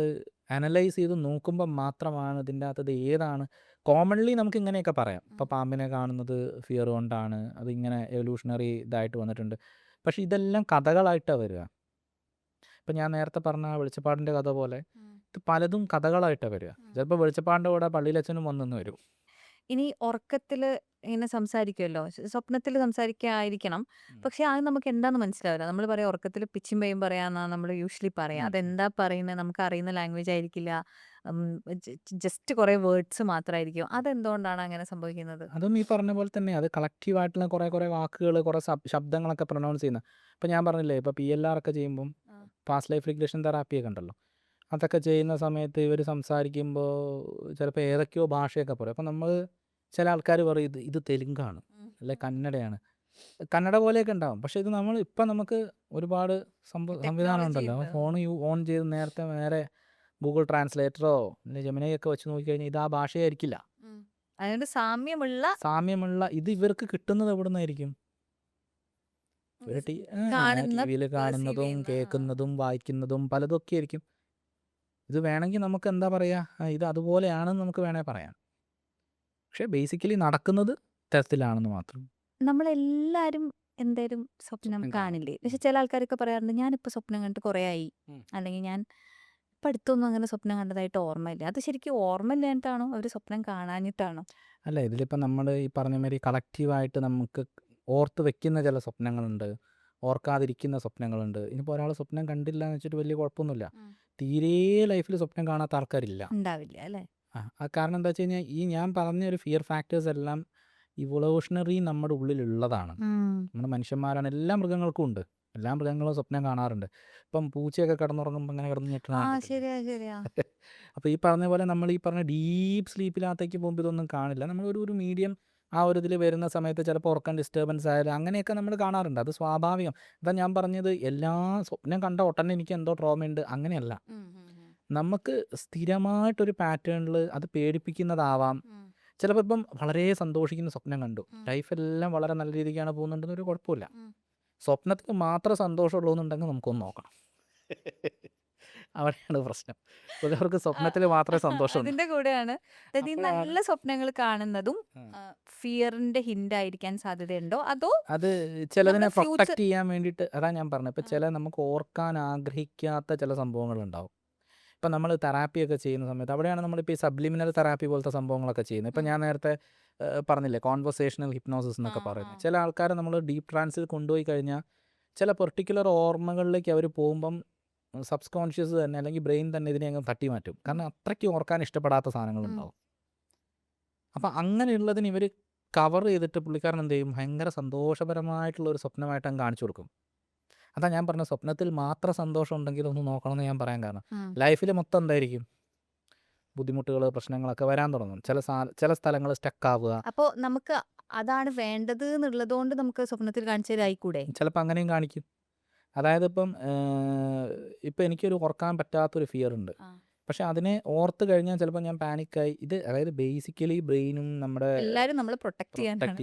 അനലൈസ് ചെയ്ത് നോക്കുമ്പോൾ മാത്രമാണ് ഇതിൻ്റെ അകത്തത് ഏതാണ്. കോമൺലി നമുക്ക് ഇങ്ങനെയൊക്കെ പറയാം. ഇപ്പോൾ പാമ്പിനെ കാണുന്നത് ഫിയർ കൊണ്ടാണ്, അതിങ്ങനെ എവല്യൂഷണറി ഇതായിട്ട് വന്നിട്ടുണ്ട്. പക്ഷെ ഇതെല്ലാം കഥകളായിട്ടാണ് വരിക. ഇപ്പം ഞാൻ നേരത്തെ പറഞ്ഞ ആ വെളിച്ചപ്പാടിൻ്റെ കഥ പോലെ ഇത് പലതും കഥകളായിട്ടാണ് വരിക. ചിലപ്പോൾ വെളിച്ചപ്പാടിൻ്റെ കൂടെ പള്ളിയിലച്ഛനും വന്നെന്ന് വരും. ഇനി ഉറക്കത്തില് ഇങ്ങനെ സംസാരിക്കുമല്ലോ, സ്വപ്നത്തിൽ സംസാരിക്കായിരിക്കണം. പക്ഷെ അത് നമുക്ക് എന്താന്ന് മനസ്സിലാവില്ല. നമ്മൾ പറയാം ഉറക്കത്തിൽ പിച്ചും പേയും പറയാന്നാ നമ്മൾ യൂഷ്വലി പറയാം. അതെന്താ പറയുന്നത് നമുക്ക് അറിയുന്ന ലാംഗ്വേജ് ആയിരിക്കില്ല. ജസ്റ്റ് കുറെ വേർഡ്സ് മാത്രമായിരിക്കും. അതെന്തുകൊണ്ടാണ് അങ്ങനെ സംഭവിക്കുന്നത്? അതും ഈ പറഞ്ഞ പോലെ തന്നെ അത് കളക്റ്റീവായിട്ടുള്ള കുറേ വാക്കുകൾ, കുറേ ശബ്ദങ്ങളൊക്കെ പ്രൊനൗൺസ് ചെയ്യുന്ന. ഇപ്പം ഞാൻ പറഞ്ഞില്ലേ, ഇപ്പോൾ PLR ഒക്കെ ചെയ്യുമ്പം പാസ്റ്റ് ലൈഫ് റിഗ്രഷൻ തെറാപ്പിയൊക്കെ ഉണ്ടല്ലോ, അതൊക്കെ ചെയ്യുന്ന സമയത്ത് ഇവർ സംസാരിക്കുമ്പോൾ ചിലപ്പോൾ ഏതൊക്കെയോ ഭാഷയൊക്കെ പറയും. അപ്പം നമ്മൾ ചില ആൾക്കാർ പറയും ഇത് തെലുങ്കാണ്, അല്ലെ കന്നഡയാണ്. കന്നഡ പോലെയൊക്കെ ഉണ്ടാവും. പക്ഷേ ഇത് നമ്മൾ ഇപ്പം നമുക്ക് ഒരുപാട് സംവിധാനം ഉണ്ടല്ലോ. ഫോൺ ഓൺ ചെയ്ത് നേരെ ഗൂഗിൾ ട്രാൻസ്ലേറ്ററോ അല്ലെങ്കിൽ ജെമിനിയൊക്കെ വെച്ച് നോക്കിക്കഴിഞ്ഞാൽ ഇത് ആ ഭാഷയായിരിക്കില്ല. അതുകൊണ്ട് സാമ്യമുള്ള ഇത് ഇവർക്ക് കിട്ടുന്നത് എവിടെ നിന്നായിരിക്കും? ഇവർ TV-യിൽ കാണുന്നതും കേൾക്കുന്നതും വായിക്കുന്നതും പലതൊക്കെ ആയിരിക്കും. ഇത് വേണമെങ്കിൽ നമുക്ക് എന്താ പറയുക, ഇത് അതുപോലെയാണെന്ന് നമുക്ക് വേണേൽ പറയാം. പക്ഷേ ബേസിക്കലി നടക്കുന്നത് ഇത്തരത്തിലാണെന്ന് മാത്രം. നമ്മളെല്ലാരും എന്തേലും സ്വപ്നം കാണില്ലേ? പക്ഷെ ചില ആൾക്കാരൊക്കെ പറയാറുണ്ട് ഞാനിപ്പോൾ സ്വപ്നം കണ്ടിട്ട് കുറേ ആയി, അല്ലെങ്കിൽ ഞാൻ ഇപ്പം അടുത്തൊന്നും അങ്ങനെ സ്വപ്നം കണ്ടതായിട്ട് ഓർമ്മയില്ല. അത് ശരിക്കും ഓർമ്മയില്ലാഞ്ഞിട്ടാണോ അവർ സ്വപ്നം കാണാഞ്ഞിട്ടാണോ? അല്ല, ഇതിലിപ്പം നമ്മൾ ഈ പറഞ്ഞ മാതിരി കളക്റ്റീവായിട്ട് നമുക്ക് ഓർത്ത് വെക്കുന്ന ചില സ്വപ്നങ്ങളുണ്ട്, ഓർക്കാതിരിക്കുന്ന സ്വപ്നങ്ങളുണ്ട്. ഇനിയിപ്പോൾ ഒരാൾ സ്വപ്നം കണ്ടില്ല എന്ന് വെച്ചിട്ട് വലിയ കുഴപ്പമൊന്നുമില്ല. തീരെ ലൈഫിൽ സ്വപ്നം കാണാത്ത ആൾക്കാരില്ല. ഉണ്ടാവില്ല അല്ലേ? കാരണം എന്താ വെച്ച് കഴിഞ്ഞാൽ ഈ ഞാൻ പറഞ്ഞ ഒരു ഫിയർ ഫാക്ടേഴ്സ് എല്ലാം ഇവോല്യൂഷണറി നമ്മുടെ ഉള്ളിലുള്ളതാണ്. നമ്മുടെ മനുഷ്യന്മാരാണ്, എല്ലാ മൃഗങ്ങൾക്കും ഉണ്ട്. എല്ലാ മൃഗങ്ങളും സ്വപ്നം കാണാറുണ്ട്. ഇപ്പം പൂച്ചയൊക്കെ കിടന്നുറങ്ങുമ്പോൾ അങ്ങനെ കിടന്ന് ഞെട്ടണ. ശരിയാ. അപ്പോൾ ഈ പറഞ്ഞ പോലെ നമ്മൾ ഈ പറഞ്ഞ ഡീപ്പ് സ്ലീപ്പിനകത്തേക്ക് പോകുമ്പോൾ ഇതൊന്നും കാണില്ല. നമ്മൾ ഒരു മീഡിയം ആ ഒരു ഇതിൽ വരുന്ന സമയത്ത് ചിലപ്പോൾ ഉറക്കം ഡിസ്റ്റർബൻസ് ആയാലും അങ്ങനെയൊക്കെ നമ്മൾ കാണാറുണ്ട്. അത് സ്വാഭാവികം. അതാ ഞാൻ പറഞ്ഞത് എല്ലാ സ്വപ്നം കണ്ട ഉടനെ എനിക്ക് എന്തോ ട്രോമയുണ്ട് അങ്ങനെയല്ല. നമുക്ക് സ്ഥിരമായിട്ടൊരു പാറ്റേണിൽ അത് പേടിപ്പിക്കുന്നതാവാം. ചിലപ്പോൾ ഇപ്പം വളരെ സന്തോഷിക്കുന്ന സ്വപ്നം കണ്ടു, ലൈഫെല്ലാം വളരെ നല്ല രീതിക്കാണ് പോകുന്നുണ്ടെന്ന് ഒരു കുഴപ്പമില്ല. സ്വപ്നത്തിൽ മാത്രം സന്തോഷമുള്ളൂ എന്നുണ്ടെങ്കിൽ നമുക്കൊന്ന് നോക്കണം. അവിടെയാണ് പ്രശ്നം. ചിലവർക്ക് സ്വപ്നത്തിൽ മാത്രമേ സന്തോഷമുള്ളൂ. അതിന്റെ കൂടെയാണ് നല്ല സ്വപ്നങ്ങൾ കാണുന്നതും ഫിയറിന്റെ ഹിന്റ് ആയിരിക്കാൻ സാധ്യതയുണ്ടോ? അതോ അത് ചിലതിനെ പ്രൊട്ടക്ട് ചെയ്യാൻ വേണ്ടിയിട്ട്, അതാ ഞാൻ പറഞ്ഞത്. ഇപ്പം ചില നമുക്ക് ഓർക്കാൻ ആഗ്രഹിക്കാത്ത ചില സംഭവങ്ങളുണ്ടാവും. ഇപ്പം നമ്മൾ തെറാപ്പിയൊക്കെ ചെയ്യുന്ന സമയത്ത് അവിടെയാണ് നമ്മളിപ്പോൾ ഈ സബ്ലിമിനൽ തെറാപ്പി പോലത്തെ സംഭവങ്ങളൊക്കെ ചെയ്യുന്നത്. ഇപ്പം ഞാൻ നേരത്തെ പറഞ്ഞില്ലേ കോൺവെർസേഷണൽ ഹിപ്നോസിസ് എന്നൊക്കെ പറയുന്നത്. ചില ആൾക്കാരെ നമ്മൾ ഡീപ്പ് ട്രാൻസിൽ കൊണ്ടുപോയി കഴിഞ്ഞാൽ ചില പെർട്ടിക്കുലർ ഓർമ്മകളിലേക്ക് അവർ പോകുമ്പം സബ് കോൺഷ്യസ് തന്നെ അല്ലെങ്കിൽ ബ്രെയിൻ തന്നെ ഇതിനെ അങ്ങ് തട്ടി മാറ്റും. കാരണം അത്രയ്ക്ക് ഓർക്കാൻ ഇഷ്ടപ്പെടാത്ത സാധനങ്ങളുണ്ടാവും. അപ്പം അങ്ങനെയുള്ളതിന് ഇവർ കവർ ചെയ്തിട്ട് പുള്ളിക്കാരൻ എന്ത് ചെയ്യും, ഭയങ്കര സന്തോഷപരമായിട്ടുള്ളൊരു സ്വപ്നമായിട്ട് അങ്ങ് കാണിച്ചു കൊടുക്കും. അതാ ഞാൻ പറഞ്ഞ സ്വപ്നത്തിൽ മാത്രം സന്തോഷം ഉണ്ടെങ്കിൽ ഒന്ന് നോക്കണമെന്ന് ഞാൻ പറയാൻ കാരണം. ലൈഫിൽ മൊത്തം എന്തായിരിക്കും, ബുദ്ധിമുട്ടുകൾ, പ്രശ്നങ്ങളൊക്കെ വരാൻ തുടങ്ങും. ചില സ്ഥലങ്ങൾ സ്റ്റക്കാവുക. അപ്പോൾ നമുക്ക് അതാണ് വേണ്ടത് എന്നുള്ളതുകൊണ്ട് നമുക്ക് സ്വപ്നത്തിൽ കാണിച്ചതായിക്കൂടെ? ചിലപ്പോൾ അങ്ങനെയും കാണിക്കും. അതായത് ഇപ്പം എനിക്കൊരു ഓർക്കാൻ പറ്റാത്തൊരു ഫിയർ ഉണ്ട്. പക്ഷെ അതിനെ ഓർത്ത് കഴിഞ്ഞാൽ ചിലപ്പോൾ ഞാൻ പാനിക്കായി. ഇത് അതായത് ബേസിക്കലി ബ്രെയിനും നമ്മുടെ എല്ലാവരും നമ്മളെ പ്രൊട്ടക്ട് ചെയ്യാൻ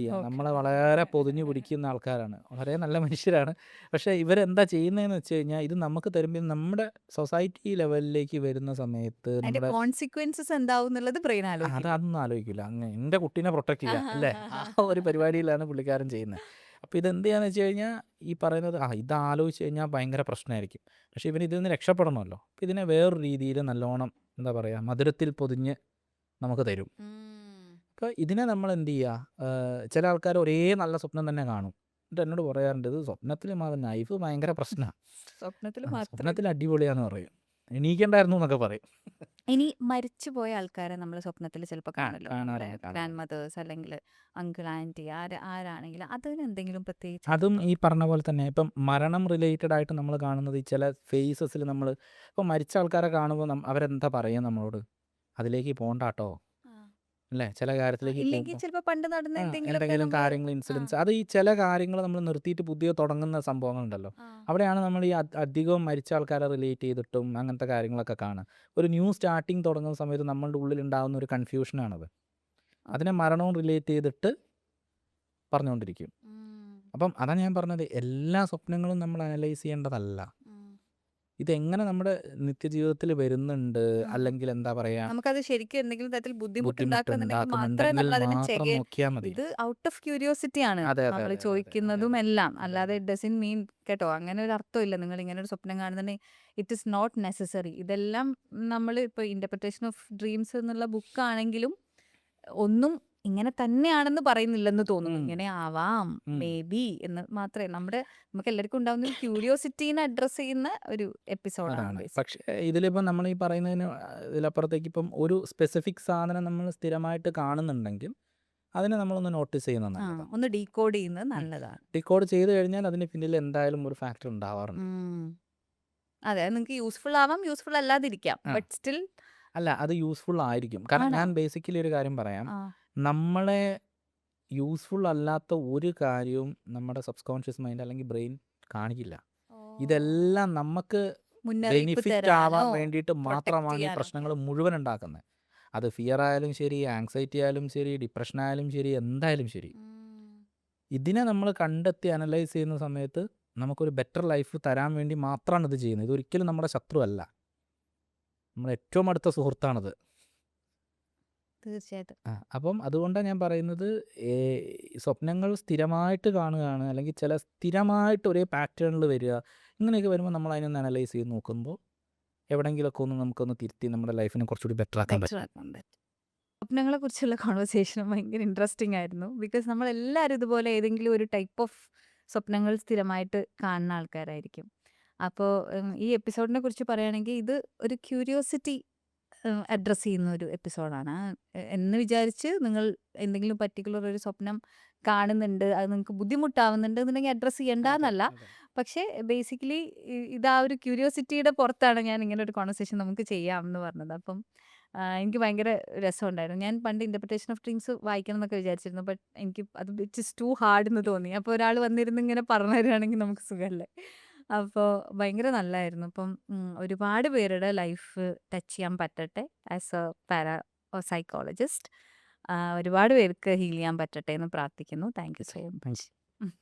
നമ്മളെ വളരെ പൊതിഞ്ഞു പിടിക്കുന്ന ആൾക്കാരാണ്, വളരെ നല്ല മനുഷ്യരാണ്. പക്ഷേ ഇവരെന്താ ചെയ്യുന്നതെന്ന് വെച്ച് കഴിഞ്ഞാൽ ഇത് നമുക്ക് തരുമ്പോൾ നമ്മുടെ സൊസൈറ്റി ലെവലിലേക്ക് വരുന്ന സമയത്ത് നമ്മുടെ കോൺസിക്വൻസസ് എന്താവും എന്നുള്ളത് ബ്രെയിൻ അതൊന്നും ആലോചിക്കില്ല. അങ്ങനെ എൻ്റെ കുട്ടീനെ പ്രൊട്ടക്ട് ചെയ്യാം അല്ലേ, ആ ഒരു പരിപാടിയിലാണ് പുള്ളിക്കാരൻ ചെയ്യുന്നത്. അപ്പോൾ ഇതെന്ത് ചെയ്യാന്ന് വെച്ച് കഴിഞ്ഞാൽ ഈ പറയുന്നത് ഇത് ആലോചിച്ച് കഴിഞ്ഞാൽ ഭയങ്കര പ്രശ്നമായിരിക്കും. പക്ഷേ ഇവന് ഇതിൽ നിന്ന് രക്ഷപ്പെടണമല്ലോ. അപ്പോൾ ഇതിനെ വേറൊരു രീതിയിൽ നല്ലോണം എന്താ പറയുക, മധുരത്തിൽ പൊതിഞ്ഞ് നമുക്ക് തരും. അപ്പോൾ ഇതിനെ നമ്മൾ എന്ത് ചെയ്യുക, ചില ആൾക്കാർ ഒരേ നല്ല സ്വപ്നം തന്നെ കാണും. എന്നിട്ട് എന്നോട് പറയാറുണ്ട് ഇത് സ്വപ്നത്തിൽ ലൈഫ് ഭയങ്കര പ്രശ്നമാണ്, സ്വപ്നത്തിൽ അടിപൊളിയാന്ന് പറയും, എണീക്കണ്ടായിരുന്നു എന്നൊക്കെ പറയും. ഇനി മരിച്ചുപോയ ആൾക്കാരെ നമ്മൾ സ്വപ്നത്തിൽ ചിലപ്പോൾ കാണുമല്ലോ, ഗ്രാൻഡ് മദേഴ്സ് അല്ലെങ്കിൽ അങ്കിൾ ആൻറ്റി ആരാണെങ്കിലും അതിന് എന്തെങ്കിലും പ്രത്യേകിച്ച്? അതും ഈ പറഞ്ഞ പോലെ തന്നെ ഇപ്പം മരണം റിലേറ്റഡ് ആയിട്ട് നമ്മൾ കാണുന്നത് ഈ ചില ഫേസസിൽ നമ്മൾ ഇപ്പം മരിച്ച ആൾക്കാരെ കാണുമ്പോൾ അവരെന്താ പറയുക നമ്മളോട്, അതിലേക്ക് പോകണ്ടാട്ടോ അല്ലേ, ചില കാര്യത്തിലേക്ക് ചിലപ്പോൾ പണ്ട് നടന്ന എന്തെങ്കിലും കാര്യങ്ങൾ, ഇൻസിഡൻസ്, അത് ഈ ചില കാര്യങ്ങൾ നമ്മൾ നിർത്തിയിട്ട് പുതിയ തുടങ്ങുന്ന സംഭവങ്ങളുണ്ടല്ലോ, അവിടെയാണ് നമ്മൾ ഈ അധികവും മരിച്ച ആൾക്കാരെ റിലേറ്റ് ചെയ്തിട്ടും അങ്ങനത്തെ കാര്യങ്ങളൊക്കെ കാണുക. ഒരു ന്യൂ സ്റ്റാർട്ടിങ് തുടങ്ങുന്ന സമയത്ത് നമ്മളുടെ ഉള്ളിൽ ഉണ്ടാകുന്ന ഒരു കൺഫ്യൂഷനാണത്. അതിനെ മരണവും റിലേറ്റ് ചെയ്തിട്ട് പറഞ്ഞുകൊണ്ടിരിക്കും. അപ്പം അതാണ് ഞാൻ പറഞ്ഞത്, എല്ലാ സ്വപ്നങ്ങളും നമ്മൾ അനലൈസ് ചെയ്യേണ്ടതല്ല. ഇതെങ്ങനെ നമ്മുടെ നിത്യജീവിതത്തിൽ വരുന്നുണ്ട്, ഉം. അല്ലെങ്കിൽ എന്താ പറയാ നമുക്കത് ശരിക്കും എന്തെങ്കിലും തരത്തിൽ ബുദ്ധിമുട്ടുണ്ടാക്കുന്നുണ്ടെങ്കിൽ മാത്രമേ ബുദ്ധിമുട്ടുണ്ടാക്കുന്നുണ്ടെങ്കിൽ നമ്മൾ മാത്രം നോക്കിയാൽ മതി. ഇത് ഔട്ട് ഓഫ് ക്യൂരിയോസിറ്റി ആണ് അതെ അതെ നമ്മൾ അതെ അതെ അതെ അതെ ചോദിക്കുന്നതും അതെ എല്ലാം. അതെ അല്ലാതെ അതെ ഇറ്റ് ഡസൻ മീൻ കേട്ടോ അങ്ങനെ ഒരു അർത്ഥമില്ല. നിങ്ങൾ ഇങ്ങനെ ഒരു സ്വപ്നം കാണുന്നുണ്ടെങ്കിൽ ഇറ്റ് ഇസ് നോട്ട് നെസസറി. ഇതെല്ലാം നമ്മൾ ഇപ്പോൾ ഇന്റർപ്രിട്ടേഷൻ ഓഫ് ഡ്രീംസ് എന്നുള്ള ബുക്കാണെങ്കിലും ഒന്നും ഇങ്ങനെ തന്നെയാണെന്ന് പറയുന്നില്ലെന്ന് തോന്നുന്നു. ഉം, ഇങ്ങനെ ആവാം, ഉം. മേ ബി എന്ന് മാത്രമേ നമുക്ക് എല്ലാവർക്കും ഉണ്ടാവുന്ന ഒരു ക്യൂരിയോസിറ്റീനെ അഡ്രസ്സ് ചെയ്യുന്ന ഒരു എപ്പിസോഡാണ് അതാണ്. ബേസിക്കലി. പക്ഷേ ഇതിലിപ്പം നമ്മൾ ഈ പറയുന്നതിന് ഇതിലപ്പുറത്തേക്ക് ഇപ്പം ഒരു സ്പെസിഫിക് സാധനം നമ്മൾ സ്ഥിരമായിട്ട് കാണുന്നുണ്ടെങ്കിൽ അതിനെ നമ്മളൊന്ന് നോട്ടീസ് ചെയ്യുന്നത് നല്ലതാണ്. ഒന്ന് ഡീകോഡ് ചെയ്യുന്നത് നല്ലതാണ്. ഡിക്കോഡ് ചെയ്ത് കഴിഞ്ഞാൽ അതിന് പിന്നിൽ എന്തായാലും ഒരു ഫാക്ടർ ഉണ്ടാവാറുണ്ട്. ഉം. അതെ, അത് നിങ്ങൾക്ക് യൂസ്ഫുൾ ആവാം, യൂസ്ഫുൾ അല്ലാതിരിക്കാം. ആ ബട്ട് സ്റ്റിൽ അല്ല, അത് യൂസ്ഫുൾ ആയിരിക്കും. കാരണം ആണോ? ഞാൻ ബേസിക്കലി ഒരു കാര്യം പറയാം. ആ. നമ്മളെ യൂസ്ഫുൾ അല്ലാത്ത ഒരു കാര്യവും നമ്മുടെ സബ് കോൺഷ്യസ് മൈൻഡ് അല്ലെങ്കിൽ ബ്രെയിൻ കാണിക്കില്ല. ഓ. ഇതെല്ലാം നമുക്ക് മുന്നറിയിപ്പ് ബെനിഫിറ്റ് തരാനോ ആവാൻ വേണ്ടിയിട്ട് പ്രൊട്ടക്ട് മാത്രമാണ് ഈ ചെയ്യാനോ ഒക്കെ. പ്രശ്നങ്ങൾ മുഴുവൻ ഉണ്ടാക്കുന്നത്. അത് ഫിയർ ആയാലും ശരി, ആങ്സൈറ്റി ആയാലും ശരി, ഡിപ്രഷൻ ആയാലും ശരി, എന്തായാലും ശരി. ഉം. ഇതിനെ നമ്മൾ കണ്ടെത്തി അനലൈസ് ചെയ്യുന്ന സമയത്ത് നമുക്കൊരു ബെറ്റർ ലൈഫ് തരാൻ വേണ്ടി മാത്രമാണ് ഇത് ചെയ്യുന്നത്. ഇതൊരിക്കലും നമ്മുടെ ശത്രു അല്ല, നമ്മുടെ ഏറ്റവും അടുത്ത സുഹൃത്താണത്. തീർച്ചയായിട്ടും. അപ്പം അതുകൊണ്ടാണ് ഞാൻ പറയുന്നത്, സ്വപ്നങ്ങൾ സ്ഥിരമായിട്ട് കാണുകയാണ്, അല്ലെങ്കിൽ ചില സ്ഥിരമായിട്ട് ഒരേ പാറ്റേണിൽ വരിക, ഇങ്ങനെയൊക്കെ വരുമ്പോൾ നമ്മൾ അതിനൊന്ന് അനലൈസ് ചെയ്ത് നോക്കുമ്പോൾ എവിടെയെങ്കിലുമൊക്കെ ഒന്ന് നമുക്കൊന്ന് തിരുത്തി നമ്മുടെ ലൈഫിനെ കുറച്ചുകൂടി ബെറ്റർ ആക്കാൻ ബെറ്റർ പറ്റും. ആക്കാൻ പറ്റും. സ്വപ്നങ്ങളെ കുറിച്ചുള്ള കോൺവെർസേഷൻ ഭയങ്കര ഇൻട്രസ്റ്റിംഗ് ആയിരുന്നു. ബിക്കോസ് നമ്മളെല്ലാവരും ഇതുപോലെ ഏതെങ്കിലും ഒരു ടൈപ്പ് ഓഫ് സ്വപ്നങ്ങൾ സ്ഥിരമായിട്ട് കാണുന്ന ആൾക്കാരായിരിക്കും. അപ്പോൾ ഈ എപ്പിസോഡിനെ കുറിച്ച് പറയുകയാണെങ്കിൽ ഇത് ഒരു ക്യൂരിയോസിറ്റി അഡ്രസ്സ് ചെയ്യുന്ന ഒരു എപ്പിസോഡാണ്. എന്ന് വിചാരിച്ച് നിങ്ങൾ എന്തെങ്കിലും പർട്ടിക്കുലർ ഒരു സ്വപ്നം കാണുന്നുണ്ട്, അത് നിങ്ങൾക്ക് ബുദ്ധിമുട്ടാവുന്നുണ്ട് എന്നുണ്ടെങ്കിൽ അഡ്രസ്സ് അതെ ചെയ്യേണ്ടെന്നല്ല. അതെ പക്ഷേ ബേസിക്കലി ഇത് ആ ഒരു ക്യൂരിയോസിറ്റിയുടെ പുറത്താണ് ഞാൻ ഇങ്ങനെ ഒരു കോൺവെർസേഷൻ നമുക്ക് ചെയ്യാം എന്ന് പറഞ്ഞത്. അപ്പം എനിക്ക് ഭയങ്കര രസമുണ്ടായിരുന്നു. ഞാൻ പണ്ട് ഇന്റർപ്രിട്ടേഷൻ ഓഫ് ഡ്രീംസ് വായിക്കണം എന്നൊക്കെ വിചാരിച്ചിരുന്നു. ബട്ട് എനിക്ക് അത് ഇറ്റ് ഇസ് ടു ഹാർഡ് എന്ന് തോന്നി. അപ്പോൾ ഒരാൾ വന്നിരുന്ന് ഇങ്ങനെ പറഞ്ഞു തരുവാണെങ്കിൽ നമുക്ക് സുഖമല്ലേ. അപ്പോൾ ഭയങ്കര നല്ലതായിരുന്നു. അപ്പം ഒരുപാട് പേരുടെ ലൈഫ് ടച്ച് ചെയ്യാൻ പറ്റട്ടെ ആസ് എ സൈക്കോളജിസ്റ്റ്. ഒരുപാട് പേർക്ക് ഹീൽ ചെയ്യാൻ പറ്റട്ടെ എന്ന് പ്രാർത്ഥിക്കുന്നു. Thank you so thank much. U.